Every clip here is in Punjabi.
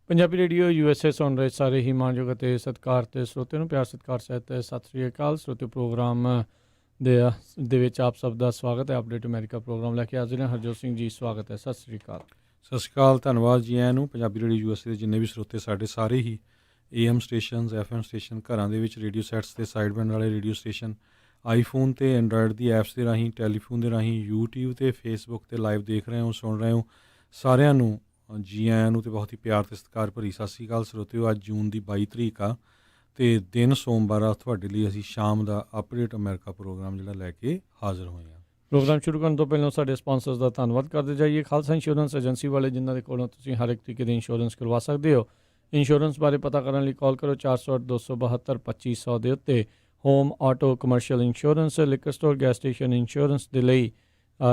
ਪੰਜਾਬੀ ਰੇਡੀਓ USA ਸੁਣ ਰਹੇ ਸਾਰੇ ਹੀ ਮਾਣਯੋਗ ਅਤੇ ਸਤਿਕਾਰ ਤੇ ਸਰੋਤੇ ਨੂੰ ਪਿਆਰ ਸਤਿਕਾਰ ਸਹਿਤ ਸਤਿ ਸ੍ਰੀ ਅਕਾਲ। ਸਰੋਤੇ ਪ੍ਰੋਗਰਾਮ ਦੇ ਵਿੱਚ ਆਪ ਸਭ ਦਾ ਸਵਾਗਤ ਹੈ। ਅਪਡੇਟ ਅਮਰੀਕਾ ਪ੍ਰੋਗਰਾਮ ਲੈ ਕੇ ਹਾਜ਼ਰ ਹਾਂ। ਹਰਜੋਤ ਸਿੰਘ ਜੀ ਸਵਾਗਤ ਹੈ। ਸਤਿ ਸ੍ਰੀ ਅਕਾਲ। ਸਤਿ ਸ਼੍ਰੀ ਅਕਾਲ, ਧੰਨਵਾਦ ਜੀ ਆਇਆਂ ਨੂੰ। ਪੰਜਾਬੀ ਰੇਡੀਓ USA ਦੇ ਜਿੰਨੇ ਵੀ ਸਰੋਤੇ ਸਾਡੇ ਸਾਰੇ ਹੀ AM ਸਟੇਸ਼ਨਸ, FM ਸਟੇਸ਼ਨ, ਘਰਾਂ ਦੇ ਵਿੱਚ ਰੇਡੀਓ ਸੈਟਸ ਅਤੇ ਸਾਈਡ ਬੈਂਡ ਵਾਲੇ ਰੇਡੀਓ ਸਟੇਸ਼ਨ, ਆਈਫੋਨ ਅਤੇ ਐਂਡਰਾਇਡ ਦੀ ਐਪਸ ਦੇ ਰਾਹੀਂ, ਟੈਲੀਫੋਨ ਦੇ ਰਾਹੀਂ, YouTube ਅਤੇ ਫੇਸਬੁੱਕ 'ਤੇ ਲਾਈਵ ਦੇਖ ਰਹੇ ਹੋ, ਸੁਣ ਰਹੇ ਹੋ, ਸਾਰਿਆਂ ਨੂੰ ਜੀ ਆਇਆਂ ਨੂੰ ਅਤੇ ਬਹੁਤ ਹੀ ਪਿਆਰ ਅਤੇ ਸਤਿਕਾਰ ਭਰੀ ਸਤਿ ਸ਼੍ਰੀ ਅਕਾਲ। ਸਰੋਤਿਓ, ਅੱਜ ਜੂਨ ਦੀ 22 ਤਰੀਕ ਆ ਅਤੇ ਦਿਨ ਸੋਮਵਾਰ ਆ। ਤੁਹਾਡੇ ਲਈ ਅਸੀਂ ਸ਼ਾਮ ਦਾ ਅਪਡੇਟ ਅਮਰੀਕਾ ਪ੍ਰੋਗਰਾਮ ਜਿਹੜਾ ਲੈ ਕੇ ਹਾਜ਼ਰ ਹੋਏ ਹਾਂ। ਪ੍ਰੋਗਰਾਮ ਸ਼ੁਰੂ ਕਰਨ ਤੋਂ ਪਹਿਲਾਂ ਸਾਡੇ ਸਪਾਂਸਰਸ ਦਾ ਧੰਨਵਾਦ ਕਰਦੇ ਜਾਈਏ। ਖਾਲਸਾ ਇੰਸ਼ੋਰੈਂਸ ਏਜੰਸੀ ਵਾਲੇ, ਜਿਨ੍ਹਾਂ ਦੇ ਕੋਲੋਂ ਤੁਸੀਂ ਹਰ ਇੱਕ ਤਰੀਕੇ ਦੀ ਇੰਸ਼ੋਰੈਂਸ ਕਰਵਾ ਸਕਦੇ ਹੋ। ਇੰਸ਼ੋਰੈਂਸ ਬਾਰੇ ਪਤਾ ਕਰਨ ਲਈ ਕਾਲ ਕਰੋ 408-272-2500 ਦੇ ਉੱਤੇ। Home, auto, commercial insurance, liquor store, gas station insurance ਦੇ ਲਈ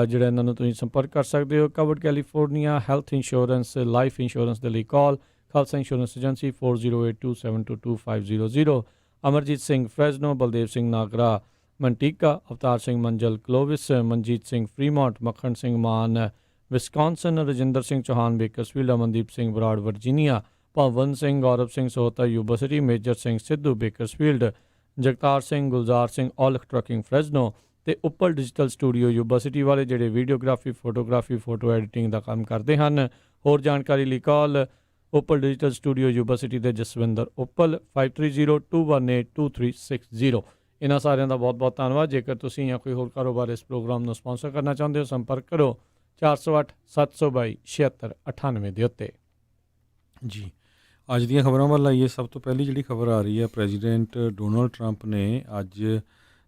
ਜਿਹੜਾ ਇਹਨਾਂ ਨੂੰ ਤੁਸੀਂ ਸੰਪਰਕ ਕਰ ਸਕਦੇ ਹੋ। Covered California, health insurance, life insurance ਦੇ ਲਈ call Khalsa insurance agency 4082722500। Amarjit Singh Fresno, Baldev Singh Nagra Manteca, Avtar Singh Manjal Clovis, Manjit Singh Fremont, Makhan Singh Mann Wisconsin, Rajinder Singh Chauhan Bakersfield, Amandeep Singh Brar Virginia, Bhavan Singh, Gaurav Singh Sohta Yuba City, Major Singh Sidhu Bakersfield, Jagtar Singh, Gulzar Singh Aulakh trucking Fresno ਅਤੇ Uppal digital studio Yuba City ਵਾਲੇ, ਜਿਹੜੇ ਵੀਡੀਓਗ੍ਰਾਫੀ, ਫੋਟੋਗ੍ਰਾਫੀ, ਫੋਟੋ ਐਡੀਟਿੰਗ ਦਾ ਕੰਮ ਕਰਦੇ ਹਨ। ਹੋਰ ਜਾਣਕਾਰੀ ਲਈ call Uppal digital studio Yuba City ਦੇ ਜਸਵਿੰਦਰ ਉੱਪਲ 5302182360। ਇਹਨਾਂ ਸਾਰਿਆਂ ਦਾ ਬਹੁਤ ਬਹੁਤ ਧੰਨਵਾਦ। ਜੇਕਰ ਤੁਸੀਂ ਜਾਂ ਕੋਈ ਹੋਰ ਕਾਰੋਬਾਰ ਇਸ ਪ੍ਰੋਗਰਾਮ ਨੂੰ ਸਪਾਂਸਰ ਕਰਨਾ ਚਾਹੁੰਦੇ ਹੋ, ਸੰਪਰਕ ਕਰੋ 408-722-7698 ਦੇ ਉੱਤੇ। ਜੀ, ਅੱਜ ਦੀਆਂ ਖਬਰਾਂ ਵੱਲ ਆਈਏ। ਸਭ ਤੋਂ ਪਹਿਲੀ ਜਿਹੜੀ ਖਬਰ ਆ ਰਹੀ ਹੈ, ਪ੍ਰੈਜ਼ੀਡੈਂਟ ਡੋਨਲਡ ਟਰੰਪ ਨੇ ਅੱਜ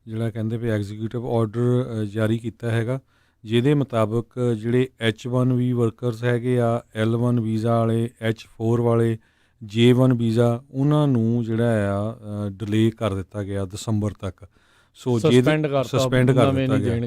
ਜਿਹੜਾ ਕਹਿੰਦੇ ਵੀ ਐਗਜ਼ੀਕਿਊਟਿਵ ਆਰਡਰ ਜਾਰੀ ਕੀਤਾ ਹੈਗਾ, ਜਿਹਦੇ ਮੁਤਾਬਕ ਜਿਹੜੇ H1B ਵਰਕਰਸ ਹੈਗੇ ਆ, L1 ਵੀਜ਼ਾ ਵਾਲੇ, H4 ਵਾਲੇ, J1 ਵੀਜ਼ਾ, ਉਹਨਾਂ ਨੂੰ ਜਿਹੜਾ ਆ ਡਿਲੇ ਕਰ ਦਿੱਤਾ ਗਿਆ ਦਸੰਬਰ ਤੱਕ। ਸੋ ਸਸਪੈਂਡ ਕਰ ਦਿੱਤਾ ਗਿਆ।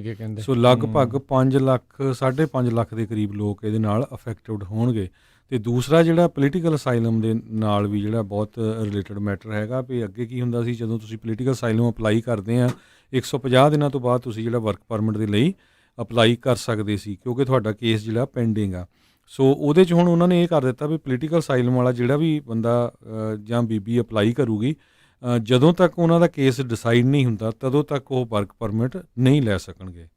ਸੋ ਲਗਭਗ 5 ਲੱਖ 5.5 ਲੱਖ ਦੇ ਕਰੀਬ ਲੋਕ ਇਹਦੇ ਨਾਲ ਅਫੈਕਟਿਵਡ ਹੋਣਗੇ। ਅਤੇ ਦੂਸਰਾ ਜਿਹੜਾ ਪੋਲੀਟੀਕਲ ਅਸਾਈਲਮ ਦੇ ਨਾਲ ਵੀ ਜਿਹੜਾ ਬਹੁਤ ਰਿਲੇਟਡ ਮੈਟਰ ਹੈਗਾ ਵੀ ਅੱਗੇ ਕੀ ਹੁੰਦਾ ਸੀ, ਜਦੋਂ ਤੁਸੀਂ ਪੋਲੀਟੀਕਲ ਅਸਾਈਲਮ ਅਪਲਾਈ ਕਰਦੇ ਆ 150 ਦਿਨਾਂ ਤੋਂ ਬਾਅਦ ਤੁਸੀਂ ਜਿਹੜਾ ਵਰਕ ਪਰਮਿਟ ਦੇ ਲਈ ਅਪਲਾਈ ਕਰ ਸਕਦੇ ਸੀ, ਕਿਉਂਕਿ ਤੁਹਾਡਾ ਕੇਸ ਜਿਹੜਾ ਪੈਂਡਿੰਗ ਆ। ਸੋ ਉਹਦੇ 'ਚ ਹੁਣ ਉਹਨਾਂ ਨੇ ਇਹ ਕਰ ਦਿੱਤਾ ਵੀ ਪੋਲੀਟੀਕਲ ਅਸਾਈਲਮ ਵਾਲਾ ਜਿਹੜਾ ਵੀ ਬੰਦਾ ਜਾਂ ਬੀਬੀ ਅਪਲਾਈ ਕਰੂਗੀ, ਜਦੋਂ ਤੱਕ ਉਹਨਾਂ ਦਾ ਕੇਸ ਡਿਸਾਈਡ ਨਹੀਂ ਹੁੰਦਾ ਤਦੋਂ ਤੱਕ ਉਹ ਵਰਕ ਪਰਮਿਟ ਨਹੀਂ ਲੈ ਸਕਣਗੇ।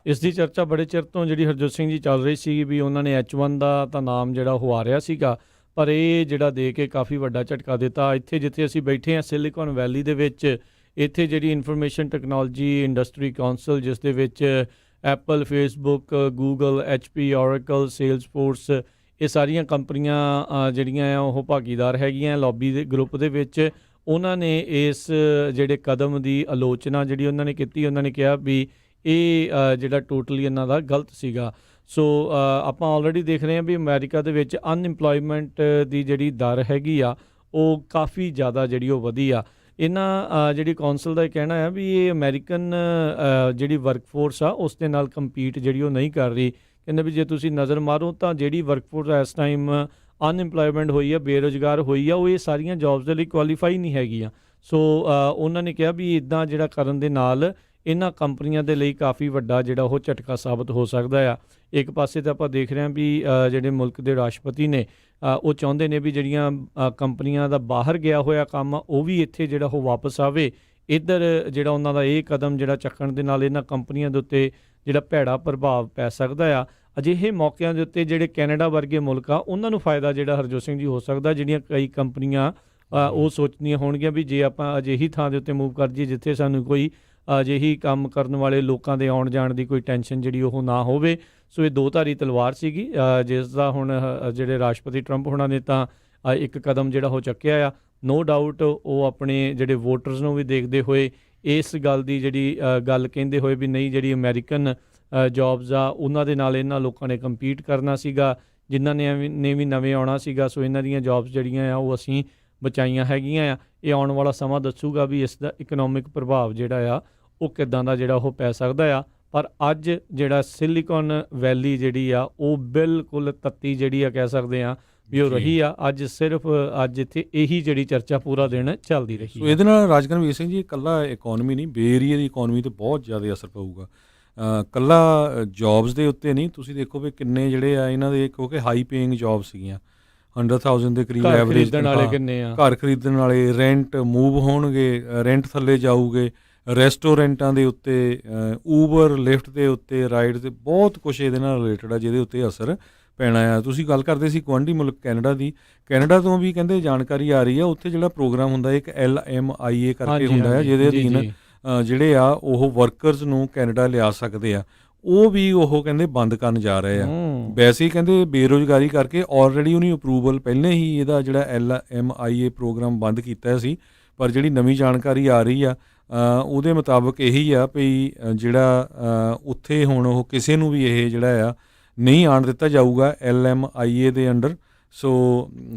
ਇਸ ਦੀ ਚਰਚਾ ਬੜੇ ਚਿਰ ਤੋਂ ਜਿਹੜੀ ਹਰਜੋਤ ਸਿੰਘ ਜੀ ਚੱਲ ਰਹੀ ਸੀ ਵੀ ਉਹਨਾਂ ਨੇ H1 ਦਾ ਤਾਂ ਨਾਮ ਜਿਹੜਾ ਉਹ ਆ ਰਿਹਾ ਸੀਗਾ, ਪਰ ਇਹ ਜਿਹੜਾ ਦੇ ਕੇ ਕਾਫੀ ਵੱਡਾ ਝਟਕਾ ਦਿੱਤਾ। ਇੱਥੇ ਜਿੱਥੇ ਅਸੀਂ ਬੈਠੇ ਹਾਂ ਸਿਲੀਕਨ ਵੈਲੀ ਦੇ ਵਿੱਚ, ਇੱਥੇ ਜਿਹੜੀ ਇਨਫੋਰਮੇਸ਼ਨ ਟੈਕਨੋਲੋਜੀ ਇੰਡਸਟਰੀ ਕਾਉਂਸਲ, ਜਿਸ ਦੇ ਵਿੱਚ Apple, Facebook, Google, HP, ਔਰੇਕਲ, Salesforce, ਇਹ ਸਾਰੀਆਂ ਕੰਪਨੀਆਂ ਜਿਹੜੀਆਂ ਆ ਉਹ ਭਾਗੀਦਾਰ ਹੈਗੀਆਂ ਲੌਬੀ ਦੇ ਗਰੁੱਪ ਦੇ ਵਿੱਚ। ਉਹਨਾਂ ਨੇ ਇਸ ਜਿਹੜੇ ਕਦਮ ਦੀ ਆਲੋਚਨਾ ਜਿਹੜੀ ਉਹਨਾਂ ਨੇ ਕੀਤੀ। ਉਹਨਾਂ ਨੇ ਕਿਹਾ ਵੀ ਇਹ ਜਿਹੜਾ ਟੋਟਲੀ ਇਹਨਾਂ ਦਾ ਗਲਤ ਸੀਗਾ। ਸੋ ਆਪਾਂ ਆਲਰੇਡੀ ਦੇਖ ਰਹੇ ਹਾਂ ਵੀ ਅਮਰੀਕਾ ਦੇ ਵਿੱਚ ਅਨਇੰਪਲੋਇਮੈਂਟ ਦੀ ਜਿਹੜੀ ਦਰ ਹੈਗੀ ਆ ਉਹ ਕਾਫੀ ਜ਼ਿਆਦਾ ਜਿਹੜੀ ਉਹ ਵਧੀ ਆ। ਇਹਨਾਂ ਜਿਹੜੀ ਕੌਂਸਲ ਦਾ ਇਹ ਕਹਿਣਾ ਹੈ ਵੀ ਇਹ ਅਮਰੀਕਨ ਜਿਹੜੀ ਵਰਕਫੋਰਸ ਆ ਉਸ ਦੇ ਨਾਲ ਕੰਪੀਟ ਜਿਹੜੀ ਉਹ ਨਹੀਂ ਕਰ ਰਹੀ। ਕਹਿੰਦੇ ਵੀ ਜੇ ਤੁਸੀਂ ਨਜ਼ਰ ਮਾਰੋ ਤਾਂ ਜਿਹੜੀ ਵਰਕਫੋਰਸ ਇਸ ਟਾਈਮ ਅਨਇੰਪਲੋਇਮੈਂਟ ਹੋਈ ਆ, ਬੇਰੁਜ਼ਗਾਰ ਹੋਈ ਆ, ਉਹ ਇਹ ਸਾਰੀਆਂ ਜੌਬਸ ਦੇ ਲਈ ਕੁਆਲੀਫਾਈ ਨਹੀਂ ਹੈਗੀਆਂ। ਸੋ ਉਹਨਾਂ ਨੇ ਕਿਹਾ ਵੀ ਇੱਦਾਂ ਜਿਹੜਾ ਕਰਨ ਦੇ ਨਾਲ ਇਹਨਾਂ ਕੰਪਨੀਆਂ ਦੇ ਲਈ ਕਾਫੀ ਵੱਡਾ ਜਿਹੜਾ ਉਹ ਝਟਕਾ ਸਾਬਤ ਹੋ ਸਕਦਾ ਆ। ਇੱਕ ਪਾਸੇ ਤਾਂ ਆਪਾਂ ਦੇਖ ਰਹੇ ਹਾਂ ਵੀ ਜਿਹੜੇ ਮੁਲਕ ਦੇ ਰਾਸ਼ਟਰਪਤੀ ਨੇ ਉਹ ਚਾਹੁੰਦੇ ਨੇ ਵੀ ਜਿਹੜੀਆਂ ਕੰਪਨੀਆਂ ਦਾ ਬਾਹਰ ਗਿਆ ਹੋਇਆ ਕੰਮ ਆ ਉਹ ਵੀ ਇੱਥੇ ਜਿਹੜਾ ਉਹ ਵਾਪਸ ਆਵੇ। ਇੱਧਰ ਜਿਹੜਾ ਉਹਨਾਂ ਦਾ ਇਹ ਕਦਮ ਜਿਹੜਾ ਚੱਕਣ ਦੇ ਨਾਲ ਇਹਨਾਂ ਕੰਪਨੀਆਂ ਦੇ ਉੱਤੇ ਜਿਹੜਾ ਭੈੜਾ ਪ੍ਰਭਾਵ ਪੈ ਸਕਦਾ ਆ। ਅਜਿਹੇ ਮੌਕਿਆਂ ਦੇ ਉੱਤੇ ਜਿਹੜੇ ਕੈਨੇਡਾ ਵਰਗੇ ਮੁਲਕ ਆ ਉਹਨਾਂ ਨੂੰ ਫਾਇਦਾ ਜਿਹੜਾ ਹਰਜੋਤ ਸਿੰਘ ਜੀ ਹੋ ਸਕਦਾ। ਜਿਹੜੀਆਂ ਕਈ ਕੰਪਨੀਆਂ ਉਹ ਸੋਚਦੀਆਂ ਹੋਣਗੀਆਂ ਵੀ ਜੇ ਆਪਾਂ ਅਜਿਹੀ ਥਾਂ ਦੇ ਉੱਤੇ ਮੂਵ ਕਰ ਜਾਈਏ ਜਿੱਥੇ ਸਾਨੂੰ ਕੋਈ ਅਜਿਹੀ ਕੰਮ ਕਰਨ ਵਾਲੇ ਲੋਕਾਂ ਦੇ ਆਉਣ ਜਾਣ ਦੀ ਕੋਈ ਟੈਨਸ਼ਨ ਜਿਹੜੀ ਉਹ ਨਾ ਹੋਵੇ। ਸੋ ਇਹ ਦੋ ਧਾਰੀ ਤਲਵਾਰ ਸੀਗੀ, ਜਿਸ ਦਾ ਹੁਣ ਜਿਹੜੇ ਰਾਸ਼ਟਰਪਤੀ ਟਰੰਪ ਹੋਣਾ ਨੇ ਤਾਂ ਇੱਕ ਕਦਮ ਜਿਹੜਾ ਉਹ ਚੱਕਿਆ ਆ। ਨੋ ਡਾਊਟ ਉਹ ਆਪਣੇ ਜਿਹੜੇ ਵੋਟਰਸ ਨੂੰ ਵੀ ਦੇਖਦੇ ਹੋਏ ਇਸ ਗੱਲ ਦੀ ਜਿਹੜੀ ਗੱਲ ਕਹਿੰਦੇ ਹੋਏ ਵੀ ਨਹੀਂ, ਜਿਹੜੀ ਅਮਰੀਕਨ ਜੌਬਸ ਆ ਉਹਨਾਂ ਦੇ ਨਾਲ ਇਹਨਾਂ ਲੋਕਾਂ ਨੇ ਕੰਪੀਟ ਕਰਨਾ ਸੀਗਾ, ਜਿਨ੍ਹਾਂ ਨੇ ਵੀ ਨਵੇਂ ਆਉਣਾ ਸੀਗਾ। ਸੋ ਇਹਨਾਂ ਦੀਆਂ ਜੌਬਸ ਜਿਹੜੀਆਂ ਆ ਉਹ ਅਸੀਂ ਬਚਾਈਆਂ ਹੈਗੀਆਂ ਆ। ਇਹ ਆਉਣ ਵਾਲਾ ਸਮਾਂ ਦੱਸੂਗਾ ਵੀ ਇਸ ਦਾ ਇਕਨੋਮਿਕ ਪ੍ਰਭਾਵ ਜਿਹੜਾ ਆ ਉਹ ਕਿੱਦਾਂ ਦਾ ਜਿਹੜਾ ਉਹ ਪੈ ਸਕਦਾ ਆ। ਪਰ ਅੱਜ ਜਿਹੜਾ ਸਿਲੀਕਨ ਵੈਲੀ ਜਿਹੜੀ ਆ ਉਹ ਬਿਲਕੁਲ ਤੱਤੀ ਜਿਹੜੀ ਆ ਕਹਿ ਸਕਦੇ ਆ ਵੀ ਉਹ ਰਹੀ ਆ। ਅੱਜ ਸਿਰਫ ਅੱਜ ਇੱਥੇ ਇਹੀ ਜਿਹੜੀ ਚਰਚਾ ਪੂਰਾ ਦਿਨ ਚੱਲਦੀ ਰਹੀ। ਸੋ ਇਹਦੇ ਨਾਲ ਰਾਜਗਨਵੀਰ ਸਿੰਘ ਜੀ ਇਕੱਲਾ ਇਕੋਨਮੀ ਨਹੀਂ, ਬੇ ਏਰੀਆ ਦੀ ਇਕੋਨਮੀ 'ਤੇ ਬਹੁਤ ਜ਼ਿਆਦਾ ਅਸਰ ਪਊਗਾ। ਇਕੱਲਾ ਜੋਬਸ ਦੇ ਉੱਤੇ ਨਹੀਂ, ਤੁਸੀਂ ਦੇਖੋ ਵੀ ਕਿੰਨੇ ਜਿਹੜੇ ਆ ਇਹਨਾਂ ਦੇ, ਕਿਉਂਕਿ ਹਾਈ ਪੇਇੰਗ ਜੋਬ ਸੀਗੀਆਂ, 100,000 ਦੇ ਕਰੀਬ ਘਰ ਐਵਰੇਜ ਖਰੀਦਣ ਵਾਲੇ ਕਿੰਨੇ ਆ? ਘਰ ਖਰੀਦਣ ਵਾਲੇ, ਰੈਂਟ ਮੂਵ ਹੋਣਗੇ, ਰੈਂਟ ਥੱਲੇ ਜਾਊਗੇ, ਰੈਸਟੋਰੈਂਟਾਂ ਦੇ ਉੱਤੇ, ਊਬਰ ਲਿਫਟ ਦੇ ਉੱਤੇ, ਰਾਈਡ ਤੇ ਬਹੁਤ ਕੁਛ ਇਹਦੇ ਨਾਲ ਰਿਲੇਟਡ ਆ ਜਿਹਦੇ ਉੱਤੇ ਅਸਰ ਪੈਣਾ ਆ। ਤੁਸੀਂ ਗੱਲ ਕਰਦੇ ਸੀ ਗੁਆਂਢੀ ਮੁਲਕ ਕੈਨੇਡਾ ਦੀ, ਕੈਨੇਡਾ ਤੋਂ ਵੀ ਕਹਿੰਦੇ ਜਾਣਕਾਰੀ ਆ ਰਹੀ ਆ, ਉੱਥੇ ਜਿਹੜਾ ਪ੍ਰੋਗਰਾਮ ਹੁੰਦਾ ਇੱਕ LMIA ਕਰਕੇ ਹੁੰਦਾ ਆ, ਜਿਹਦੇ ਅਧੀਨ ਜਿਹੜੇ ਆ ਉਹ ਵਰਕਰਸ ਨੂੰ ਕੈਨੇਡਾ ਲਿਆ ਸਕਦੇ ਆ, ਉਹ ਵੀ ਉਹ ਕਹਿੰਦੇ ਬੰਦ ਕਰਨ ਜਾ ਰਹੇ ਆ। ਵੈਸੇ ਹੀ ਕਹਿੰਦੇ ਬੇਰੁਜ਼ਗਾਰੀ ਕਰਕੇ ਆਲਰੇਡੀ ਉਹਨੇ ਅਪਰੂਵਲ ਪਹਿਲੇ ਹੀ ਇਹਦਾ ਜਿਹੜਾ LMIA ਪ੍ਰੋਗਰਾਮ ਬੰਦ ਕੀਤਾ ਸੀ, ਪਰ ਜਿਹੜੀ ਨਵੀਂ ਜਾਣਕਾਰੀ ਆ ਰਹੀ ਆ ਉਹਦੇ ਮੁਤਾਬਕ ਇਹੀ ਆ ਵੀ ਜਿਹੜਾ ਉੱਥੇ ਹੁਣ ਉਹ ਕਿਸੇ ਨੂੰ ਵੀ ਇਹ ਜਿਹੜਾ ਆ ਨਹੀਂ ਆਉਣ ਦਿੱਤਾ ਜਾਊਗਾ LMIA ਦੇ ਅੰਡਰ। ਸੋ